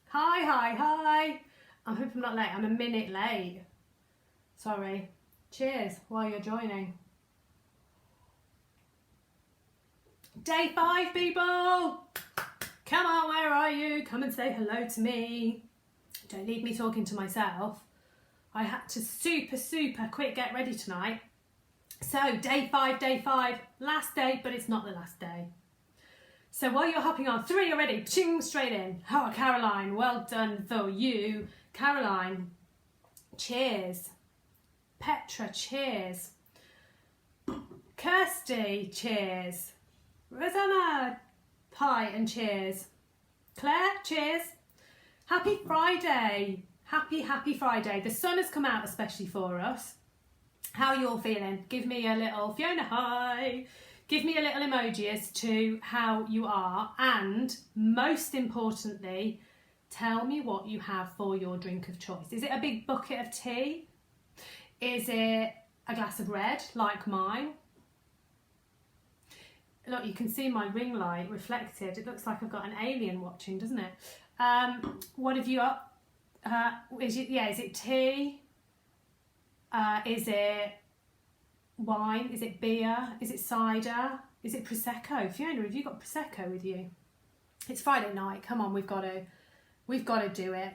Hi. I hope I'm not late. I'm a minute late. Sorry. Cheers while you're joining. Day 5, people! Come on, where are you? Come and say hello to me. Don't leave me talking to myself. I had to super quick get ready tonight. So, day 5, last day, but it's not the last day. So while you're hopping on, 3 already, ching, straight in. Oh, Caroline, well done for you. Caroline, cheers. Petra, cheers. Kirsty, cheers. Rosanna, hi and cheers. Claire, cheers. Happy Friday. Happy Friday. The sun has come out especially for us. How are you all feeling? Give me a little, Fiona, hi. Give me a little emoji as to how you are, and most importantly, tell me what you have for your drink of choice. Is it a big bucket of tea? Is it a glass of red like mine? Look, you can see my ring light reflected. It looks like I've got an alien watching, doesn't it? What have you got? Is it tea? Is it wine? Is it beer? Is it cider? Is it Prosecco? Fiona, have you got Prosecco with you? It's Friday night. Come on, we've got to do it.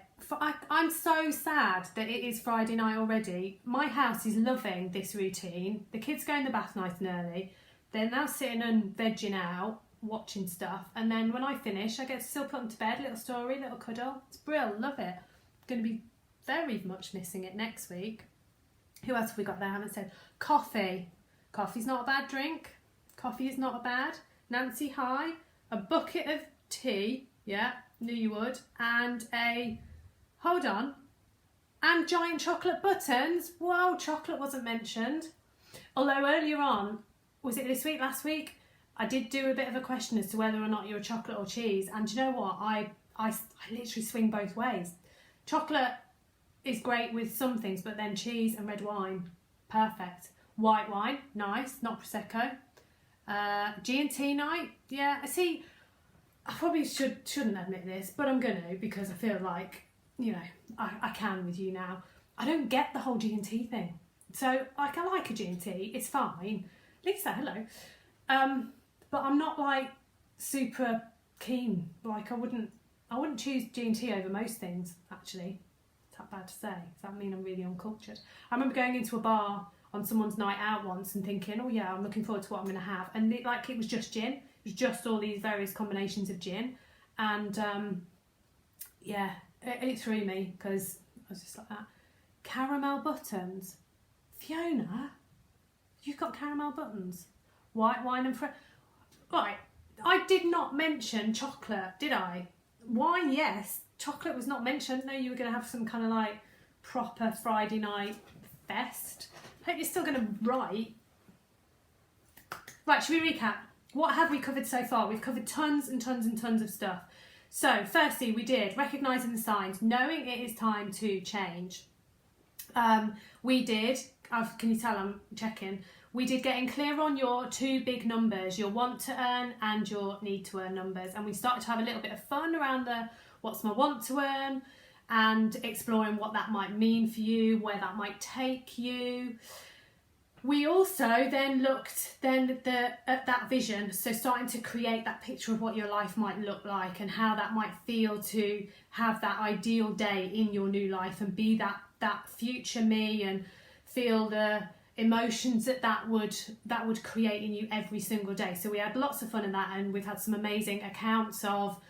I'm so sad that it is Friday night already. My house is loving this routine. The kids go in the bath nice and early. They're now sitting and vegging out, watching stuff. And then when I finish, I get to still put them to bed. Little story, little cuddle. It's brilliant. Love it. I'm going to be very much missing it next week. Who else have we got there? I haven't said. Coffee. Coffee's not a bad drink. Coffee is not a bad. Nancy, hi. A bucket of tea. Yeah, knew you would. And hold on. And giant chocolate buttons. Wow, chocolate wasn't mentioned. Although earlier on, was it this week, last week? I did do a bit of a question as to whether or not you're a chocolate or cheese. And do you know what? I literally swing both ways. Chocolate is great with some things, but then cheese and red wine, perfect. White wine, nice, not Prosecco. G&T night, yeah. See, I probably shouldn't admit this, but I'm gonna, because I feel like, I can with you now. I don't get the whole G&T thing. So, I like a G&T, it's fine. Lisa, hello. But I'm not like super keen. Like I wouldn't choose G&T over most things, actually. Is that bad to say? Does that mean I'm really uncultured? I remember going into a bar on someone's night out once and thinking, oh yeah, I'm looking forward to what I'm going to have. And it was just gin. It was just all these various combinations of gin. And it threw me because I was just like that. Caramel buttons. Fiona, you've got caramel buttons. White wine and Right, I did not mention chocolate, did I? Wine, yes. Chocolate was not mentioned. No, you were going to have some kind of like proper Friday night fest. Hope you're still going to write. Right, should we recap? What have we covered so far? We've covered tons and tons of stuff. So, firstly, we did recognising the signs, knowing it is time to change. We did, can you tell I'm checking? We did getting clear on your 2 big numbers, your want to earn and your need to earn numbers. And we started to have a little bit of fun around the what's my want to earn and exploring what that might mean for you, where that might take you. We also then looked at that vision, so starting to create that picture of what your life might look like and how that might feel to have that ideal day in your new life and be that future me and feel the emotions that would create in you every single day. So we had lots of fun in that, and we've had some amazing accounts of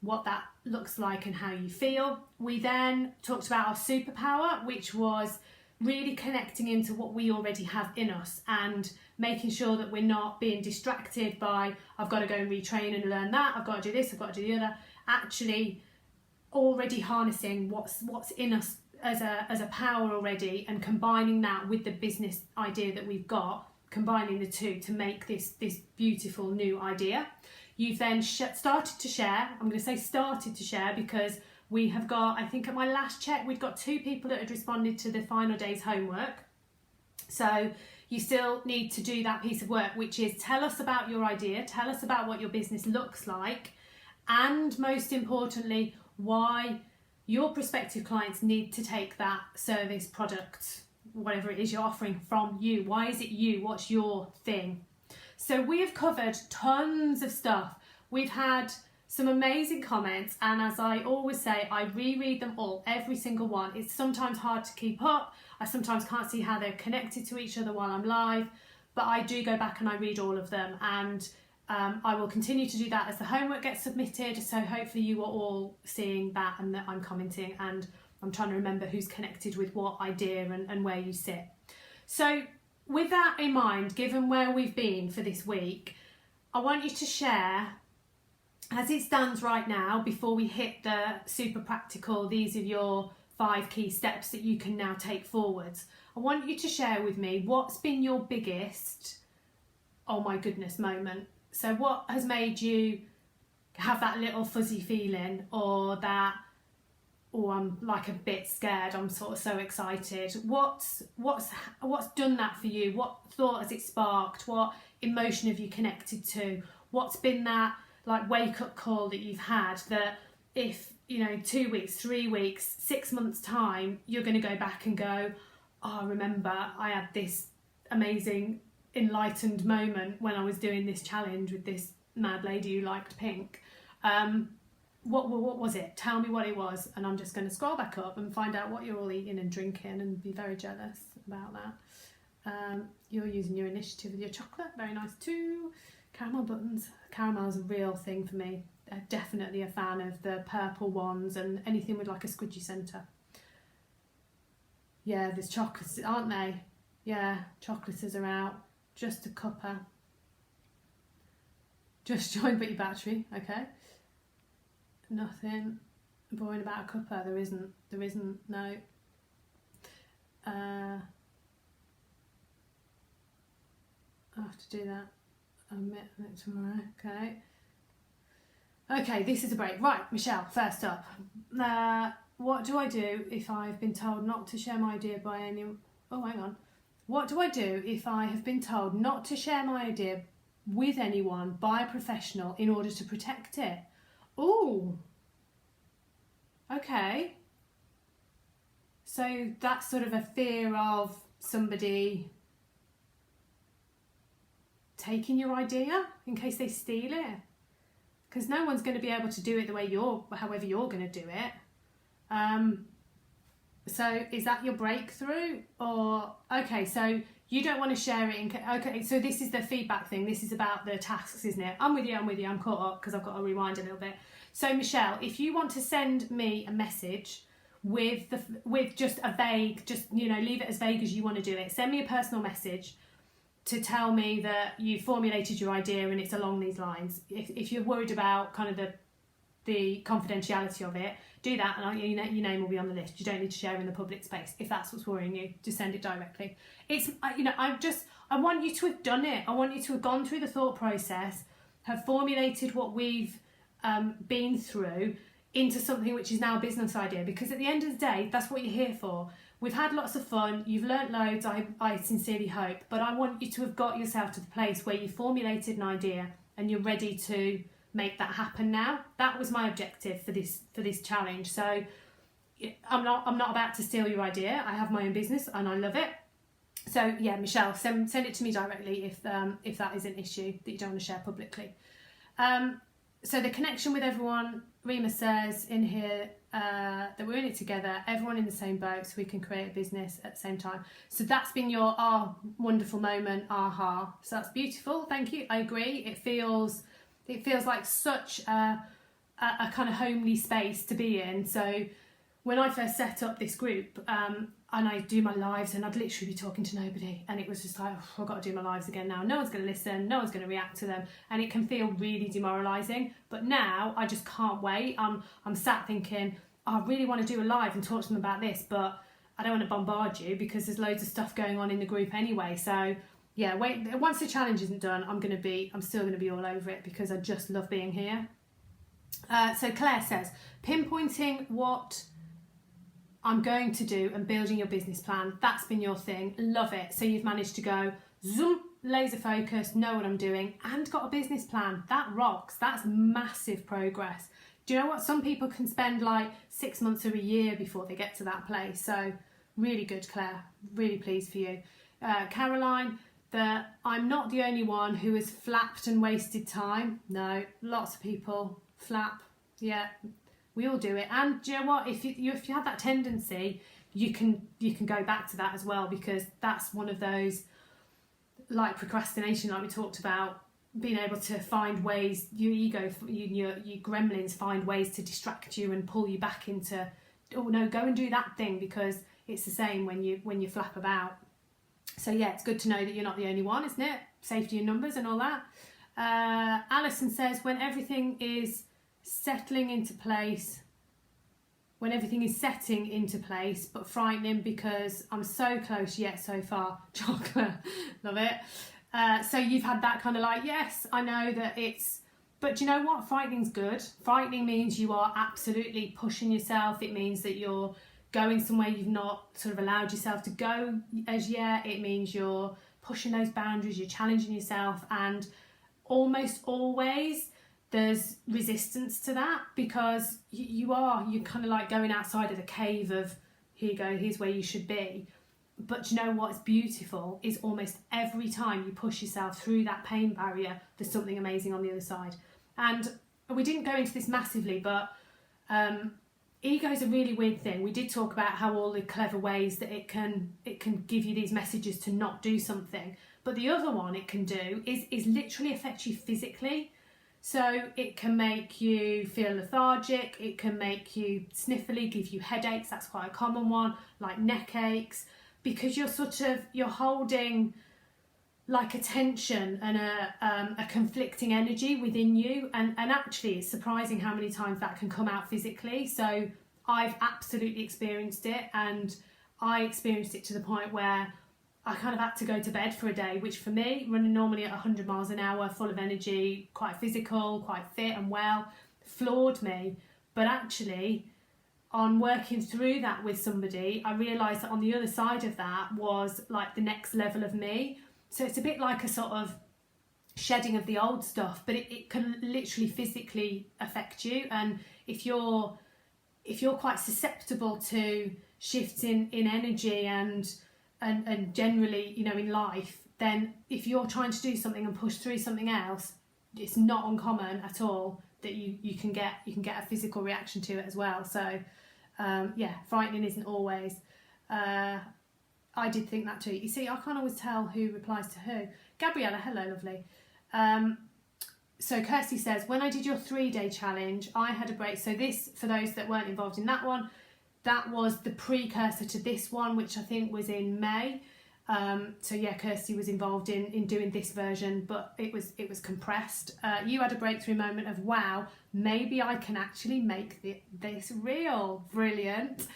what that looks like and how you feel. We then talked about our superpower, which was really connecting into what we already have in us and making sure that we're not being distracted by I've got to go and retrain and learn that, I've got to do this, I've got to do the other. Actually already harnessing what's in us as a power already, and combining that with the business idea that we've got, combining the two to make this beautiful new idea. You've then started to share. I'm going to say started to share because we have got, I think at my last check, we'd got 2 people that had responded to the final day's homework. So you still need to do that piece of work, which is tell us about your idea, tell us about what your business looks like, and most importantly, why your prospective clients need to take that service, product, whatever it is you're offering from you. Why is it you? What's your thing? So we have covered tons of stuff. We've had some amazing comments, and as I always say, I reread them all, every single one. It's sometimes hard to keep up. I sometimes can't see how they're connected to each other while I'm live, but I do go back and I read all of them, and I will continue to do that as the homework gets submitted. So hopefully you are all seeing that and that I'm commenting, and I'm trying to remember who's connected with what idea and where you sit. So with that in mind, given where we've been for this week, I want you to share, as it stands right now, before we hit the super practical, these are your 5 key steps that you can now take forwards. I want you to share with me what's been your biggest, oh my goodness moment. So what has made you have that little fuzzy feeling, or that, oh, I'm like a bit scared, I'm sort of so excited. What's done that for you? What thought has it sparked? What emotion have you connected to? What's been that like wake up call that you've had, that if, 2 weeks, 3 weeks, 6 months time, you're going to go back and go, oh, I remember I had this amazing enlightened moment when I was doing this challenge with this mad lady who liked pink. What was it? Tell me what it was, and I'm just going to scroll back up and find out what you're all eating and drinking and be very jealous about that. You're using your initiative with your chocolate, very nice too. Caramel buttons. Caramel is a real thing for me. Definitely a fan of the purple ones and anything with like a squidgy centre. Yeah, there's chocolates, aren't they? Yeah, chocolaters are out. Just a cuppa. Just joined but your battery, okay. Nothing boring about a cuppa, there isn't, no. I have to do that. I'll admit it tomorrow, okay. Okay, this is a break. Right, Michelle, first up. What do I do if I've been told not to share my idea by anyone? Oh, hang on. What do I do if I have been told not to share my idea with anyone by a professional in order to protect it? Oh, okay. So that's sort of a fear of somebody taking your idea in case they steal it, because no one's going to be able to do it the way however you're going to do it. So is that your breakthrough? Or okay, so you don't want to share it okay, so this is the feedback thing. This is about the tasks, isn't it? I'm with you, I'm caught up because I've got to rewind a little bit. So Michelle, if you want to send me a message with just a vague, leave it as vague as you want to do it. Send me a personal message to tell me that you formulated your idea and it's along these lines. If you're worried about kind of the confidentiality of it, do that, and your name will be on the list. You don't need to share in the public space. If that's what's worrying you, just send it directly. I want you to have done it. I want you to have gone through the thought process, have formulated what we've been through into something which is now a business idea, because at the end of the day, that's what you're here for. We've had lots of fun, you've learnt loads, I sincerely hope, but I want you to have got yourself to the place where you formulated an idea and you're ready to make that happen now. That was my objective for this challenge. So I'm not about to steal your idea. I have my own business and I love it. So yeah, Michelle, send it to me directly if that is an issue that you don't want to share publicly. So the connection with everyone, Rima says in here that we're in it together, everyone in the same boat, so we can create a business at the same time. So that's been your wonderful moment, aha. So that's beautiful, thank you. I agree. It feels like such a kind of homely space to be in. So when I first set up this group, and I do my lives, and I'd literally be talking to nobody, and it was just like, oh, I've got to do my lives again now. No one's going to listen, no one's going to react to them, and it can feel really demoralising. But now I just can't wait. I'm sat thinking, oh, I really want to do a live and talk to them about this, but I don't want to bombard you because there's loads of stuff going on in the group anyway. So yeah, wait. Once the challenge isn't done, I'm still going to be all over it because I just love being here. So Claire says, pinpointing what I'm going to do and building your business plan. That's been your thing. Love it. So you've managed to go zoom, laser focus, know what I'm doing, and got a business plan. That rocks. That's massive progress. do you know what? Some people can spend like 6 months or a year before they get to that place. So really good, Claire. Really pleased for you. Caroline, that I'm not the only one who has flapped and wasted time. No, lots of people flap. Yeah, we all do it. And do you know what? If you have that tendency, you can go back to that as well, because that's one of those, like procrastination, like we talked about, being able to find ways, your ego, your gremlins find ways to distract you and pull you back into, oh no, go and do that thing, because it's the same when you flap about. So yeah, it's good to know that you're not the only one, isn't it? Safety in numbers and all that. Alison says, when everything is setting into place, but frightening because I'm so close yet so far. Chocolate, love it. So you've had that kind of like, yes, I know that it's, but do you know what? Frightening's good. Frightening means you are absolutely pushing yourself. It means that you're going somewhere you've not sort of allowed yourself to go as yet. It means you're pushing those boundaries, you're challenging yourself, and almost always there's resistance to that, because you're kind of like going outside of the cave of, here you go, here's where you should be. But you know what's beautiful is almost every time you push yourself through that pain barrier, there's something amazing on the other side. And we didn't go into this massively, but ego is a really weird thing. We did talk about how all the clever ways that it can give you these messages to not do something. But the other one it can do is literally affect you physically. So it can make you feel lethargic, it can make you sniffly, give you headaches, that's quite a common one, like neck aches, because you're holding like a tension and a conflicting energy within you, and actually it's surprising how many times that can come out physically. So I've absolutely experienced it, and I experienced it to the point where I kind of had to go to bed for a day, which for me, running normally at 100 miles an hour, full of energy, quite physical, quite fit and well, floored me. But actually, on working through that with somebody, I realised that on the other side of that was like the next level of me. So it's a bit like a sort of shedding of the old stuff, but it can literally physically affect you. And if you're quite susceptible to shifts in energy and generally, you know, in life, then if you're trying to do something and push through something else, it's not uncommon at all that you can get a physical reaction to it as well. So yeah, frightening isn't always. I did think that too. You see, I can't always tell who replies to who. Gabriella, hello, lovely. So Kirsty says, when I did your 3-day challenge, I had a break. So this, for those that weren't involved in that one, that was the precursor to this one, which I think was in May. So yeah, Kirsty was involved in doing this version, but it was compressed. You had a breakthrough moment of, wow, maybe I can actually make this real. Brilliant.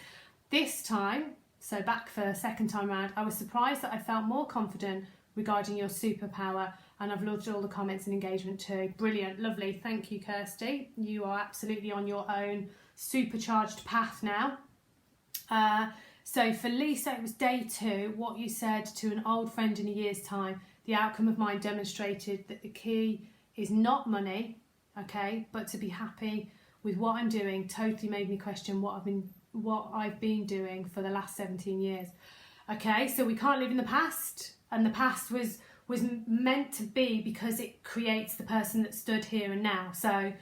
This time, so back for a second time round, I was surprised that I felt more confident regarding your superpower, and I've loved all the comments and engagement too. Brilliant, lovely. Thank you, Kirsty. You are absolutely on your own supercharged path now. So for Lisa, it was day 2. What you said to an old friend in a year's time, the outcome of mine demonstrated that the key is not money, okay, but to be happy with what I'm doing. Totally made me question what I've been doing for the last 17 years. Okay, so we can't live in the past, and the past was meant to be because it creates the person that stood here and now. So,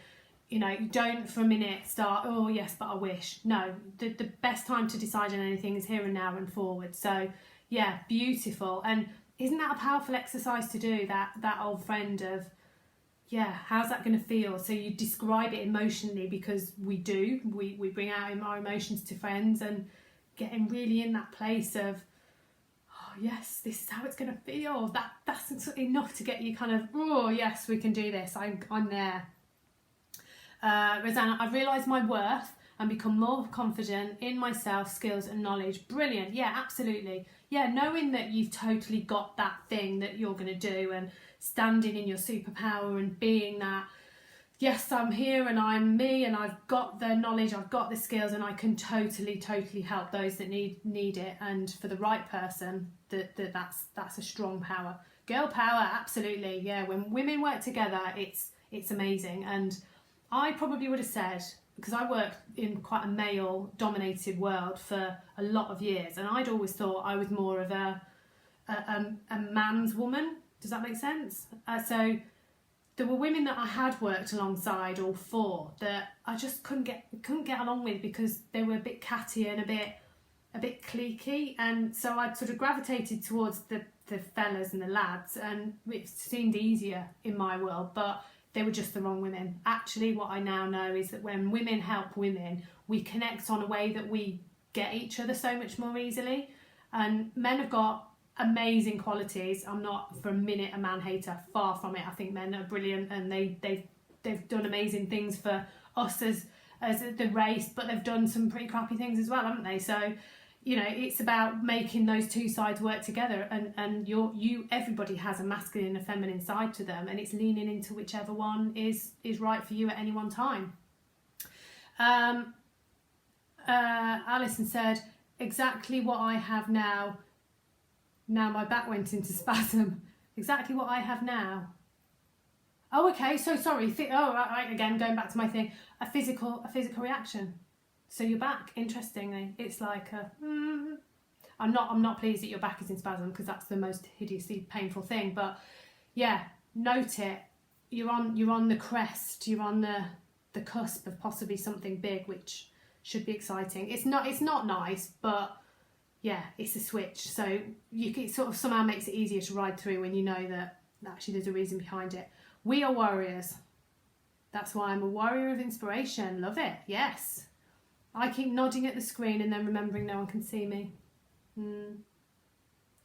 you know, don't for a minute start, oh yes, but I wish. No, the best time to decide on anything is here and now and forward. So yeah, beautiful. And isn't that a powerful exercise to do, that old friend of, yeah, how's that going to feel? So you describe it emotionally, because we bring out our emotions to friends, and getting really in that place of, oh yes, this is how it's going to feel. That's enough to get you kind of, oh yes, we can do this. I'm there. Rosanna, I've realised my worth and become more confident in myself, skills and knowledge. Brilliant. Yeah, absolutely. Yeah, knowing that you've totally got that thing that you're going to do, and standing in your superpower and being that, yes, I'm here and I'm me and I've got the knowledge, I've got the skills, and I can totally help those that need it. And for the right person, that's a strong power. Girl power, absolutely. Yeah, when women work together, it's amazing. And I probably would have said, because I worked in quite a male dominated world for a lot of years, and I'd always thought I was more of a man's woman. Does that make sense? So there were women that I had worked alongside or for that I just couldn't get along with, because they were a bit catty and a bit cliquey, and so I'd sort of gravitated towards the fellas and the lads, and it seemed easier in my world, but they were just the wrong women. Actually, what I now know is that when women help women, we connect on a way that we get each other so much more easily. And men have got amazing qualities. I'm not for a minute a man hater, far from it. I think men are brilliant, and they've done amazing things for us as the race, but they've done some pretty crappy things as well, haven't they? So, you know, it's about making those two sides work together, and everybody has a masculine and a feminine side to them, and it's leaning into whichever one is right for you at any one time. Alison said, exactly what I have now. Now my back went into spasm. Exactly what I have now. Oh, okay. So sorry. Right. Again, going back to my thing. A physical reaction. So your back, interestingly, it's like I'm not pleased that your back is in spasm, because that's the most hideously painful thing. But yeah, note it. You're on the crest. You're on the cusp of possibly something big, which should be exciting. It's not nice, but yeah, it's a switch. So it sort of somehow makes it easier to ride through when you know that actually there's a reason behind it. We are warriors. That's why I'm a warrior of inspiration. Love it. Yes. I keep nodding at the screen and then remembering no one can see me.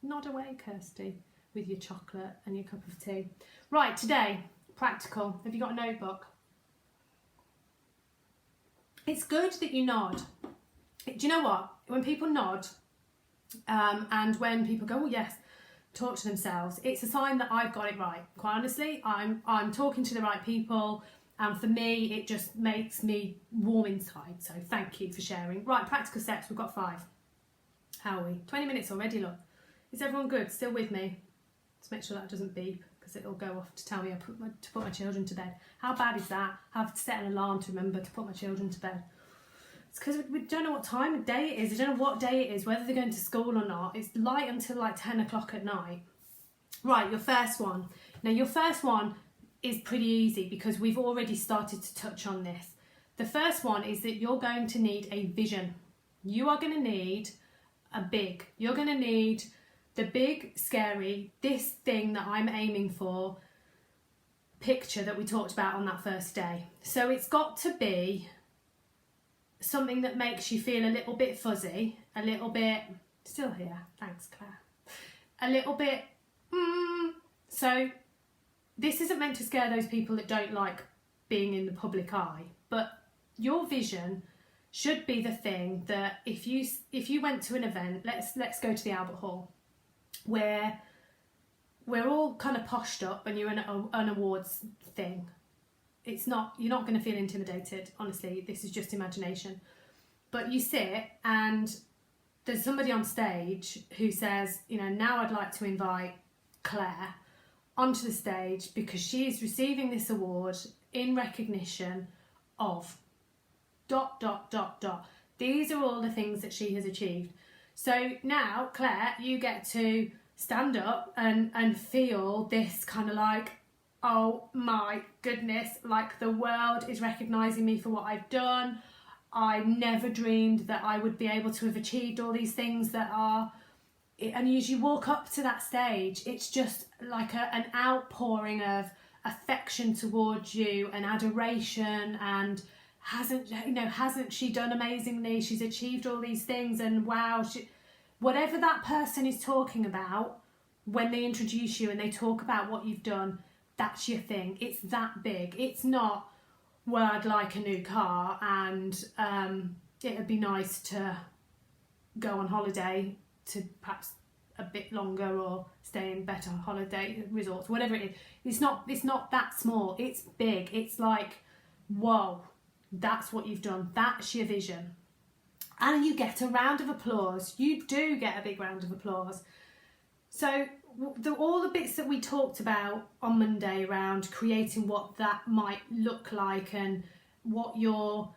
Nod away, Kirsty, with your chocolate and your cup of tea. Right, today, practical. Have you got a notebook? It's good that you nod. Do you know what? When people nod, and when people go, oh yes, talk to themselves, it's a sign that I've got it right. Quite honestly, I'm talking to the right people. And for me, it just makes me warm inside. So thank you for sharing. Right, practical steps. We've got 5. How are we? 20 minutes already, look. Is everyone good? Still with me? Let's make sure that doesn't beep, because it'll go off to tell me to put my children to bed. How bad is that? I have to set an alarm to remember to put my children to bed. It's because we don't know what time of day it is. We don't know what day it is, whether they're going to school or not. It's light until like 10 o'clock at night. Right, your first one. Now, your first one is pretty easy, because we've already started to touch on this. The first one is that you're going to need a vision. You are going to need you're going to need the big, scary, this thing that I'm aiming for picture that we talked about on that first day. So it's got to be something that makes you feel a little bit fuzzy, a little bit, still here, thanks Claire, a little bit, so this isn't meant to scare those people that don't like being in the public eye, but your vision should be the thing that if you went to an event, let's go to the Albert Hall, where we're all kind of poshed up and you're in an awards thing. You're not going to feel intimidated, honestly, this is just imagination. But you sit and there's somebody on stage who says, you know, now I'd like to invite Claire onto the stage because she is receiving this award in recognition of ... These are all the things that she has achieved. So now, Claire, you get to stand up and feel this kind of like, oh my goodness, like the world is recognising me for what I've done. I never dreamed that I would be able to have achieved all these things that are... And as you walk up to that stage, it's just like an outpouring of affection towards you and adoration, and hasn't she done amazingly? She's achieved all these things, and wow, whatever that person is talking about when they introduce you and they talk about what you've done, that's your thing. It's that big. It's not, well, I'd like a new car and it'd be nice to go on holiday to perhaps a bit longer or stay in better holiday resorts, whatever it is. It's not that small. It's big. It's like, whoa, that's what you've done. That's your vision. And you get a round of applause. You do get a big round of applause. So all the bits that we talked about on Monday around creating what that might look like and what your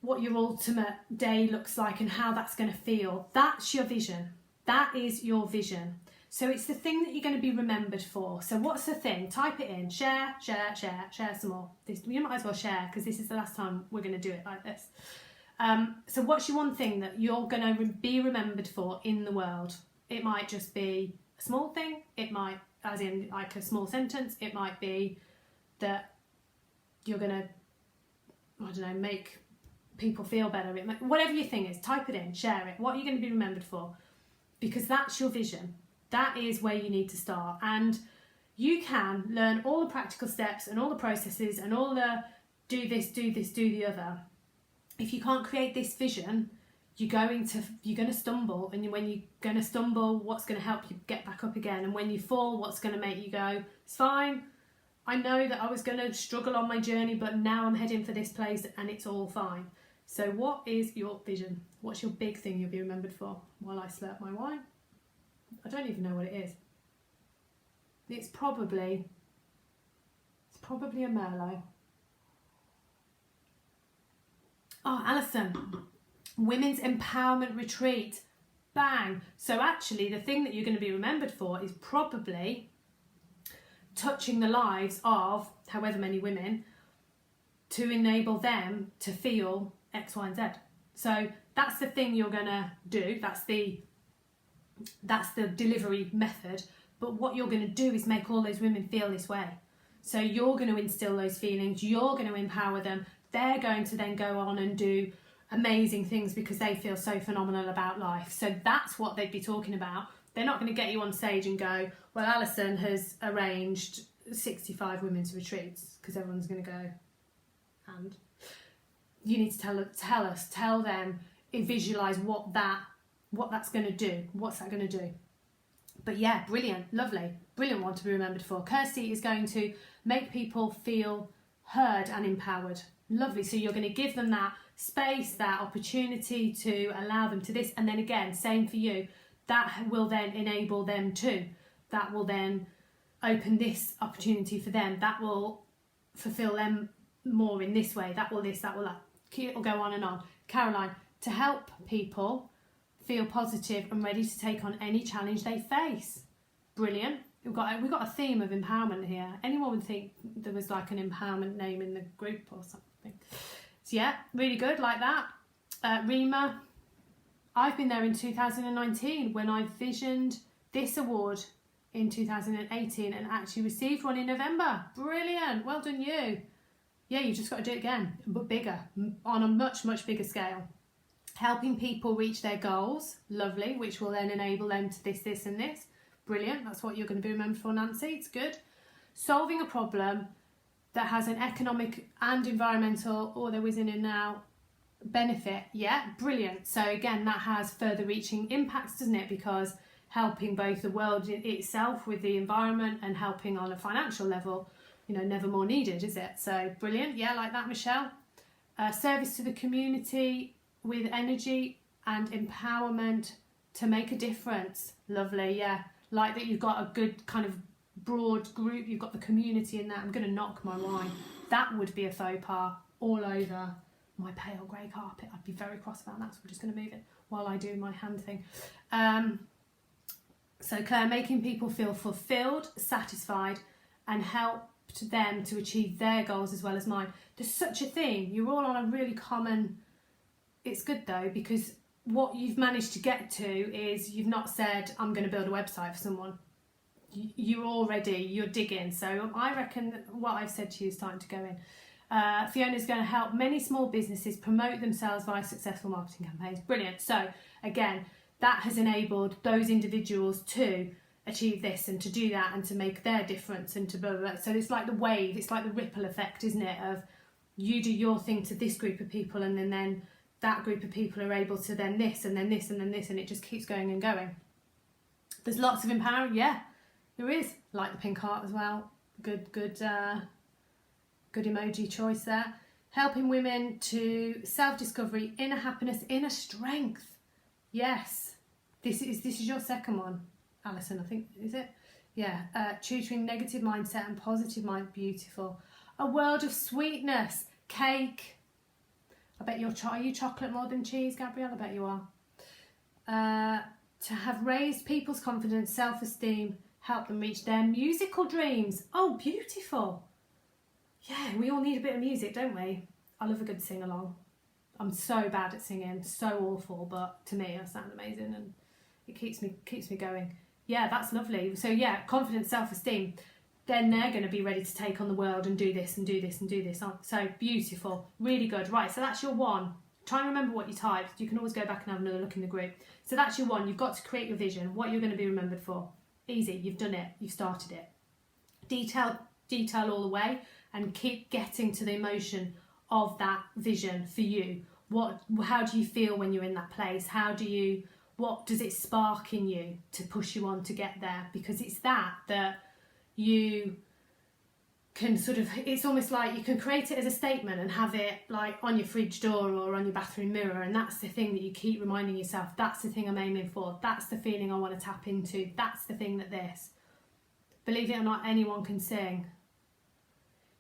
ultimate day looks like and how that's going to feel. That's your vision. That is your vision. So it's the thing that you're going to be remembered for. So what's the thing? Type it in. Share some more. You might as well share, because this is the last time we're going to do it like this. So what's your one thing that you're going to be remembered for in the world? It might just be a small thing. It might, as in like a small sentence. It might be that you're going to, I don't know, make people feel better. Whatever your thing is, type it in, share it. What are you going to be remembered for? Because that's your vision. That is where you need to start. And you can learn all the practical steps and all the processes and all the do this, do the other. If you can't create this vision, you're going to stumble. And when you're going to stumble, what's going to help you get back up again? And when you fall, what's going to make you go, it's fine. I know that I was going to struggle on my journey, but now I'm heading for this place and it's all fine. So what is your vision? What's your big thing you'll be remembered for? While I slurp my wine. I don't even know what it is. It's probably a Merlot. Oh, Alison, Women's Empowerment Retreat. Bang. So actually the thing that you're going to be remembered for is probably touching the lives of however many women to enable them to feel X, Y, and Z. So that's the thing you're going to do. That's the delivery method. But what you're going to do is make all those women feel this way. So you're going to instill those feelings. You're going to empower them. They're going to then go on and do amazing things because they feel so phenomenal about life. So that's what they'd be talking about. They're not going to get you on stage and go, well, Alison has arranged 65 women's retreats, because everyone's going to go, and you need to tell them, visualise what that's going to do. What's that going to do? But yeah, brilliant, lovely, brilliant one to be remembered for. Kirsty is going to make people feel heard and empowered. Lovely. So you're going to give them that space, that opportunity to allow them to this. And then again, same for you. That will then enable them too. That will then open this opportunity for them. That will fulfill them more in this way. That will this, that will that. It'll go on and on. Caroline, to help people feel positive and ready to take on any challenge they face. Brilliant. We've got a theme of empowerment here. Anyone would think there was like an empowerment name in the group or something. So yeah, really good, like that. Rima, I've been there in 2019 when I visioned this award in 2018 and actually received one in November. Brilliant, well done you. Yeah, you've just got to do it again, but bigger, on a much, much bigger scale. Helping people reach their goals, lovely, which will then enable them to this and this. Brilliant, that's what you're going to be remembered for, Nancy, it's good. Solving a problem that has an economic and environmental, or there isn't in now, benefit, yeah, brilliant. So again, that has further reaching impacts, doesn't it? Because helping both the world itself with the environment and helping on a financial level, you know, never more needed, is it? So brilliant, yeah, like that, Michelle. Service to the community with energy and empowerment to make a difference, lovely, yeah. Like that you've got a good kind of broad group, you've got the community in that. I'm going to knock my wine. That would be a faux pas all over my pale grey carpet. I'd be very cross about that, so I'm just going to move it while I do my hand thing. So Claire, making people feel fulfilled, satisfied, and helped them to achieve their goals as well as mine. There's such a thing. You're all on a really common... It's good though, because what you've managed to get to is you've not said, I'm going to build a website for someone. You're digging. So I reckon that what I've said to you is time to go in. Fiona's going to help many small businesses promote themselves via successful marketing campaigns. Brilliant. So again, that has enabled those individuals to achieve this and to do that and to make their difference and to blah, blah, blah. So it's like the wave, it's like the ripple effect, isn't it? Of you do your thing to this group of people and then that group of people are able to then this and then this and then this, and it just keeps going and going. There's lots of empowerment, yeah, there is. Like the pink heart as well. Good emoji choice there. Helping women to self-discovery, inner happiness, inner strength. Yes, this is your second one, Alison, I think, is it? Yeah, tutoring negative mindset and positive mind, beautiful. A world of sweetness, cake, I bet are you chocolate more than cheese, Gabrielle? I bet you are. To have raised people's confidence, self-esteem, help them reach their musical dreams. Oh, beautiful. Yeah, we all need a bit of music, don't we? I love a good sing-along. I'm so bad at singing, so awful, but to me I sound amazing and it keeps me going. Yeah, that's lovely. So yeah, confidence, self-esteem. Then they're going to be ready to take on the world and do this and do this and do this. So beautiful, really good. Right, so that's your one. Try and remember what you typed. You can always go back and have another look in the group. So that's your one. You've got to create your vision, what you're going to be remembered for. Easy, you've done it, you've started it. Detail all the way and keep getting to the emotion of that vision for you. How do you feel when you're in that place? What does it spark in you to push you on to get there? Because it's that you can it's almost like you can create it as a statement and have it like on your fridge door or on your bathroom mirror, and that's the thing that you keep reminding yourself, that's the thing I'm aiming for, that's the feeling I want to tap into, that's the thing that this. Believe it or not, anyone can sing.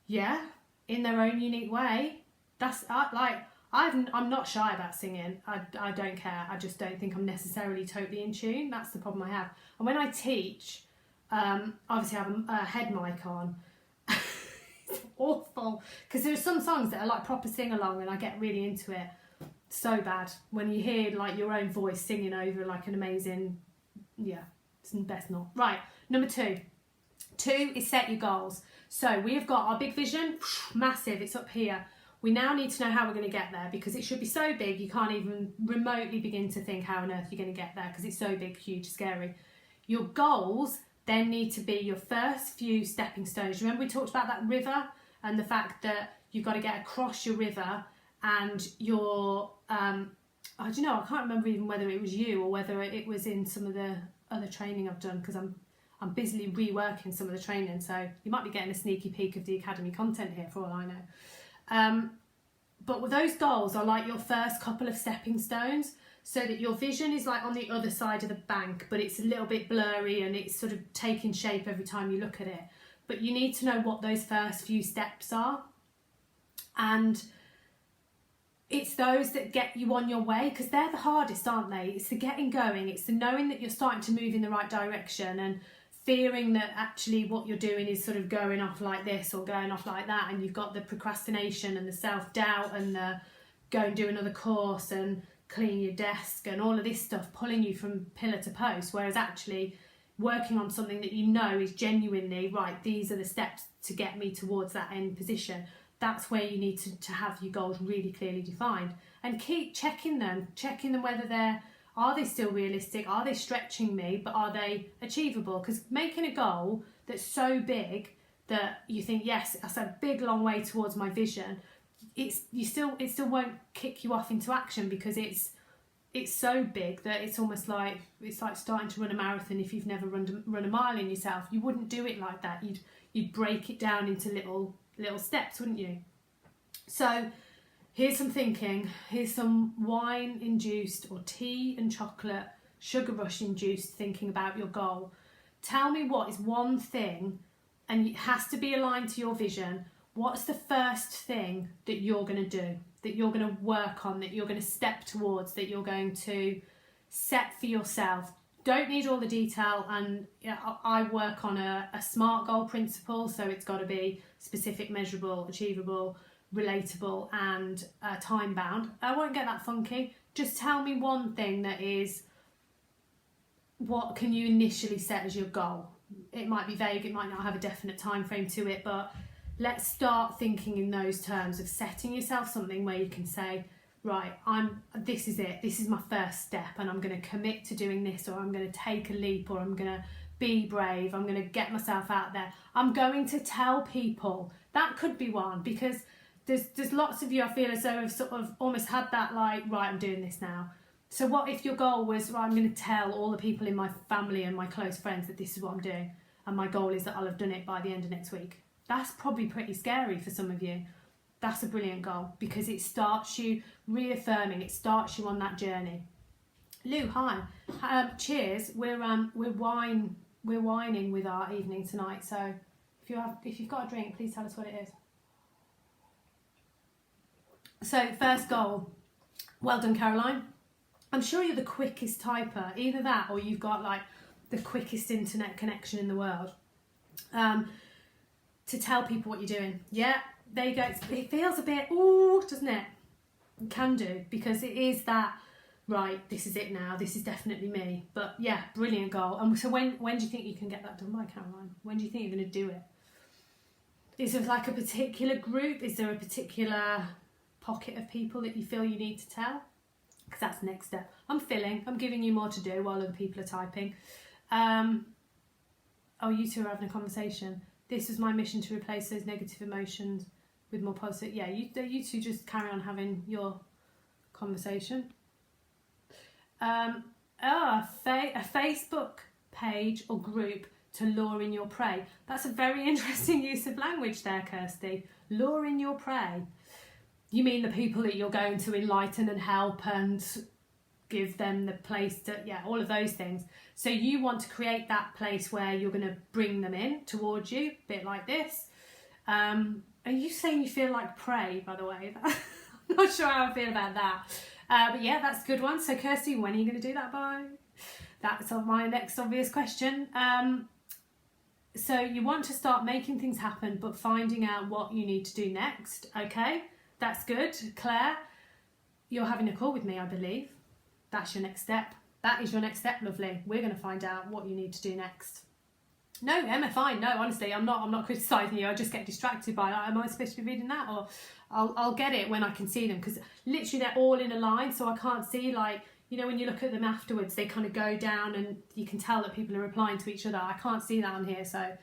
Yeah, in their own unique way. I'm not shy about singing. I don't care. I just don't think I'm necessarily totally in tune. That's the problem I have. And when I teach, obviously I have a head mic on. It's awful because there are some songs that are like proper sing along and I get really into it. So bad when you hear like your own voice singing over like an amazing, yeah, it's best not. Right, number 2. 2 is set your goals. So we have got our big vision, massive, it's up here. We now need to know how we're going to get there because it should be so big you can't even remotely begin to think how on earth you're going to get there because it's so big, huge, scary. Your goals then need to be your first few stepping stones. Remember we talked about that river and the fact that you've got to get across your river and your, I don't know, I can't remember even whether it was you or whether it was in some of the other training I've done because I'm busily reworking some of the training, so you might be getting a sneaky peek of the Academy content here for all I know. But with those goals are like your first couple of stepping stones so that your vision is like on the other side of the bank, but it's a little bit blurry and it's sort of taking shape every time you look at it. But you need to know what those first few steps are. And it's those that get you on your way because they're the hardest, aren't they? It's the getting going. It's the knowing that you're starting to move in the right direction and fearing that actually what you're doing is sort of going off like this or going off like that, and you've got the procrastination and the self-doubt and the go and do another course and clean your desk and all of this stuff pulling you from pillar to post, whereas actually working on something that you know is genuinely right, these are the steps to get me towards that end position. That's where you need to have your goals really clearly defined and keep checking them whether are they still realistic? Are they stretching me? But are they achievable? Because making a goal that's so big that you think, yes, that's a big long way towards my vision, it still won't kick you off into action because it's so big that it's almost like starting to run a marathon. If you've never run a mile in yourself, you wouldn't do it like that. You'd break it down into little steps, wouldn't you? So here's some thinking. Here's some wine-induced or tea and chocolate, sugar rush-induced thinking about your goal. Tell me what is one thing, and it has to be aligned to your vision. What's the first thing that you're going to do, that you're going to work on, that you're going to step towards, that you're going to set for yourself? Don't need all the detail, and I work on a SMART goal principle, so it's got to be specific, measurable, achievable, relatable and time bound. I won't get that funky. Just tell me one thing that is, what can you initially set as your goal? It might be vague, it might not have a definite time frame to it, but let's start thinking in those terms of setting yourself something where you can say, right, this is it, this is my first step and I'm going to commit to doing this, or I'm going to take a leap, or I'm going to be brave, I'm going to get myself out there, I'm going to tell people. That could be one, because there's lots of you, I feel as though have sort of almost had that like, right, I'm doing this now. So what if your goal was, right, I'm going to tell all the people in my family and my close friends that this is what I'm doing, and my goal is that I'll have done it by the end of next week. That's probably pretty scary for some of you. That's a brilliant goal because it starts you reaffirming, it starts you on that journey. Lou, hi. Cheers. We're wining with our evening tonight. So if you've got a drink, please tell us what it is. So first goal, well done, Caroline. I'm sure you're the quickest typer, either that or you've got like the quickest internet connection in the world. To tell people what you're doing. Yeah, there you go. It feels a bit, ooh, doesn't it? It can do, because it is that, right, this is it now, this is definitely me. But yeah, brilliant goal. And so when do you think you can get that done by, Caroline? When do you think you're going to do it? Is there like a particular group? Is there a particular pocket of people that you feel you need to tell? Because that's the next step. I'm giving you more to do while other people are typing. Oh, you two are having a conversation. This is my mission, to replace those negative emotions with more positive. Yeah, you two just carry on having your conversation. A Facebook page or group to lure in your prey. That's a very interesting use of language there, Kirsty. Lure in your prey. You mean the people that you're going to enlighten and help and give them the place to, yeah, all of those things. So you want to create that place where you're going to bring them in towards you, a bit like this. Are you saying you feel like prey, by the way? I'm not sure how I feel about that. But yeah, that's a good one. So Kirsty, when are you going to do that by? That's my next obvious question. So you want to start making things happen, but finding out what you need to do next. Okay, that's good. Claire, you're having a call with me, I believe. That's your next step. That is your next step, lovely. We're going to find out what you need to do next. No, Emma, fine. No, honestly, I'm not criticising you. I just get distracted by that. Am I supposed to be reading that? Or I'll get it when I can see them, because literally they're all in a line, so I can't see, like, you know, when you look at them afterwards, they kind of go down and you can tell that people are replying to each other. I can't see that on here, so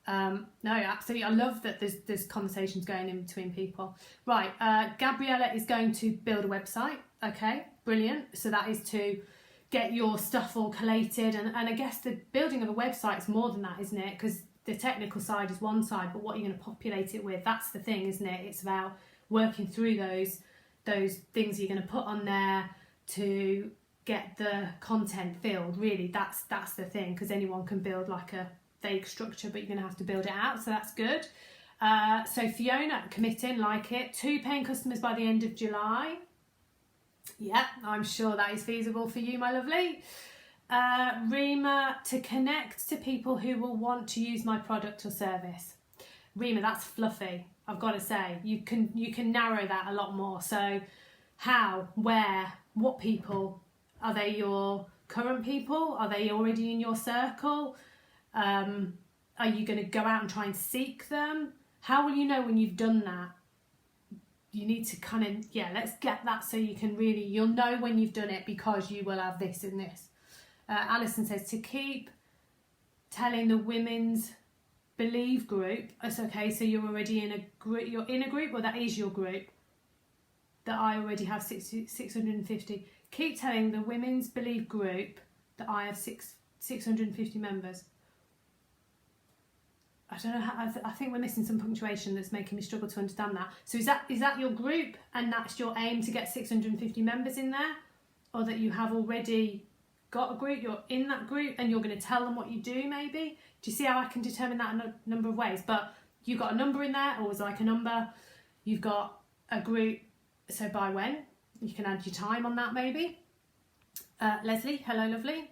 no, absolutely. I love that there's conversations going in between people. Right, Gabriella is going to build a website. Okay, brilliant. So that is to get your stuff all collated, and I guess the building of a website is more than that, isn't it? Because the technical side is one side, but what you're going to populate it with, that's the thing, isn't it? It's about working through those things you're going to put on there to get the content filled. Really, that's the thing, because anyone can build like a vague structure, but you're going to have to build it out, so that's good. So Fiona, committing, like it. 2 paying customers by the end of July. Yeah, I'm sure that is feasible for you, my lovely. Rima, to connect to people who will want to use my product or service. Rima, that's fluffy, I've got to say. You can narrow that a lot more. So how, where, what people? Are they your current people? Are they already in your circle? Are you going to go out and try and seek them? How will you know when you've done that? You need to kind of, yeah, let's get that so you can really, you'll know when you've done it, because you will have this and this. Alison says to keep telling the women's Believe group. It's okay, so you're already in a group, you're in a group, or that is your group, that I already have 650. Keep telling the women's Believe group that I have 650 members. I don't know how, I think we're missing some punctuation that's making me struggle to understand that. So is that your group, and that's your aim, to get 650 members in there? Or that you have already got a group, you're in that group, and you're going to tell them what you do, maybe? Do you see how I can determine that in a number of ways? But you've got a number in there, always like a number. You've got a group, so by when? You can add your time on that, maybe. Leslie, hello, lovely.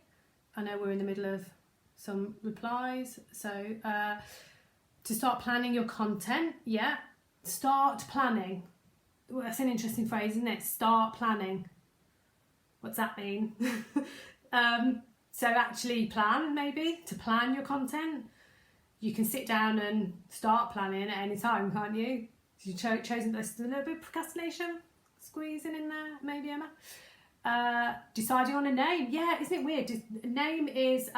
I know we're in the middle of some replies, so to start planning your content. Yeah, start planning. Well, that's an interesting phrase, isn't it? Start planning. What's that mean? So actually plan, maybe, to plan your content. You can sit down and start planning at any time, can't you? You've chosen this, a little bit of procrastination squeezing in there, maybe, Emma. Deciding on a name. Yeah, isn't it weird? Name is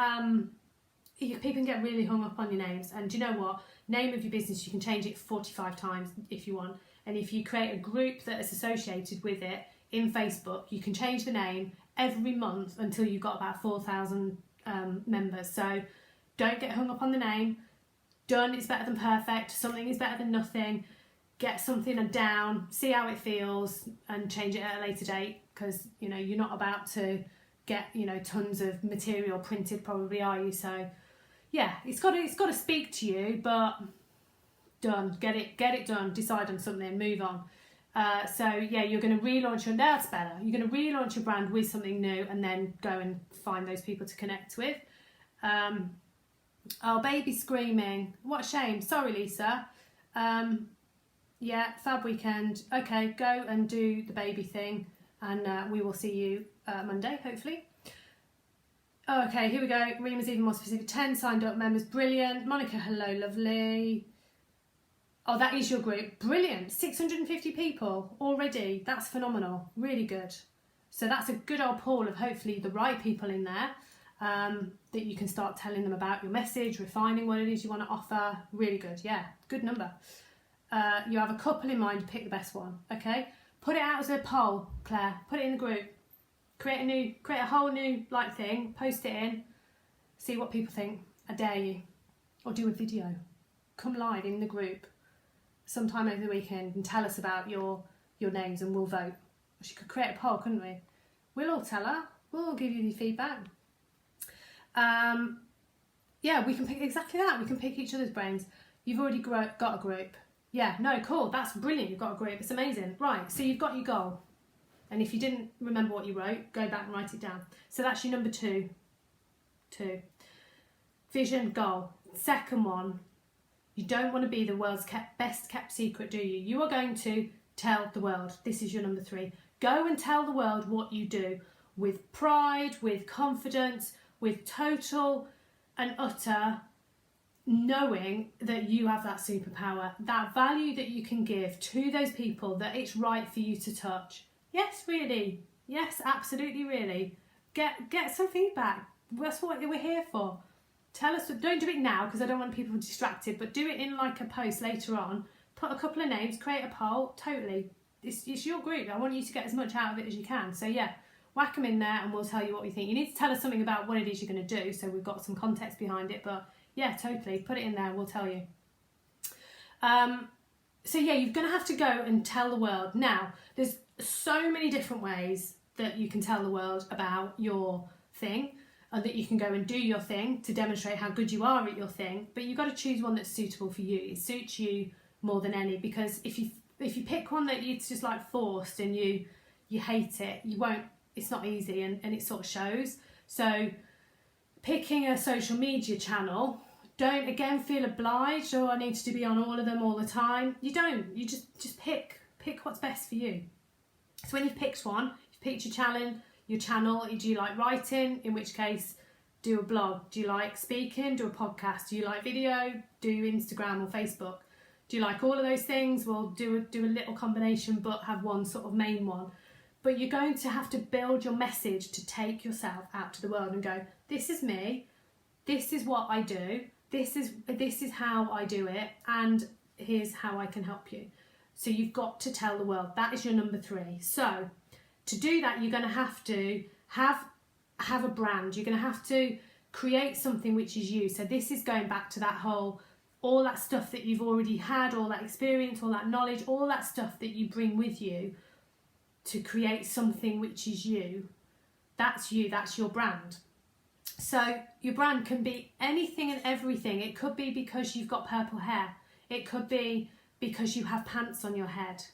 people can get really hung up on your names, and do you know what? Name of your business, you can change it 45 times if you want, and if you create a group that is associated with it in Facebook, you can change the name every month until you've got about 4,000 members. So don't get hung up on the name. Done is better than perfect. Something is better than nothing. Get something down, see how it feels, and change it at a later date, because you know you're not about to get, you know, tons of material printed, probably, are you? So yeah, it's got to speak to you, but done. Get it done. Decide on something. Move on. So yeah, you're going to relaunch your, that's better. You're going to relaunch your brand with something new and then go and find those people to connect with. Oh, baby screaming. What a shame. Sorry, Lisa. Yeah, fab weekend. Okay, go and do the baby thing and we will see you Monday, hopefully. Oh, okay, here we go. Rima's even more specific. 10 signed up members. Brilliant. Monica, hello, lovely. Oh, that is your group. Brilliant. 650 people already. That's phenomenal. Really good. So that's a good old pool of hopefully the right people in there that you can start telling them about your message, refining what it is you want to offer. Really good. Yeah, good number. You have a couple in mind. Pick the best one. Okay. Put it out as a poll, Claire. Put it in the group. Create a whole new like thing. Post it in. See what people think. I dare you. Or do a video. Come live in the group sometime over the weekend and tell us about your names and we'll vote. She could create a poll, couldn't we? We'll all tell her. We'll all give you the feedback. Yeah, we can pick exactly that. We can pick each other's brains. You've already got a group. Yeah, no, cool. That's brilliant. You've got a group. It's amazing. Right, so you've got your goal. And if you didn't remember what you wrote, go back and write it down. So that's your number 2. Vision, goal. Second one, you don't want to be the world's best kept secret, do you? You are going to tell the world. This is your number 3. Go and tell the world what you do with pride, with confidence, with total and utter knowing that you have that superpower, that value that you can give to those people that it's right for you to touch. Yes, really. Yes, absolutely, really. Get some feedback. That's what we're here for. Tell us, don't do it now because I don't want people distracted, but do it in like a post later on. Put a couple of names, create a poll, totally. It's your group. I want you to get as much out of it as you can. So yeah, whack them in there and we'll tell you what we think. You need to tell us something about what it is you're going to do so we've got some context behind it, but yeah, totally. Put it in there and we'll tell you. So yeah, you're going to have to go and tell the world. Now, there's so many different ways that you can tell the world about your thing, and that you can go and do your thing to demonstrate how good you are at your thing, but you've got to choose one that's suitable for you. It suits you more than any, because if you pick one that it's just like forced and you hate it, you won't, it's not easy and it sort of shows. So picking a social media channel, don't again feel obliged or I need to be on all of them all the time. You don't, you just pick what's best for you. So when you've picked one, you've picked your channel, do you like writing? In which case, do a blog. Do you like speaking? Do a podcast. Do you like video? Do Instagram or Facebook. Do you like all of those things? Well, do a little combination, but have one sort of main one. But you're going to have to build your message to take yourself out to the world and go, this is me, this is what I do, this is how I do it, and here's how I can help you. So you've got to tell the world. That is your number 3. So to do that, you're going to have a brand. You're going to have to create something which is you. So this is going back to that whole, all that stuff that you've already had, all that experience, all that knowledge, all that stuff that you bring with you to create something which is you. That's you, that's your brand. So your brand can be anything and everything. It could be because you've got purple hair. It could be because you have pants on your head.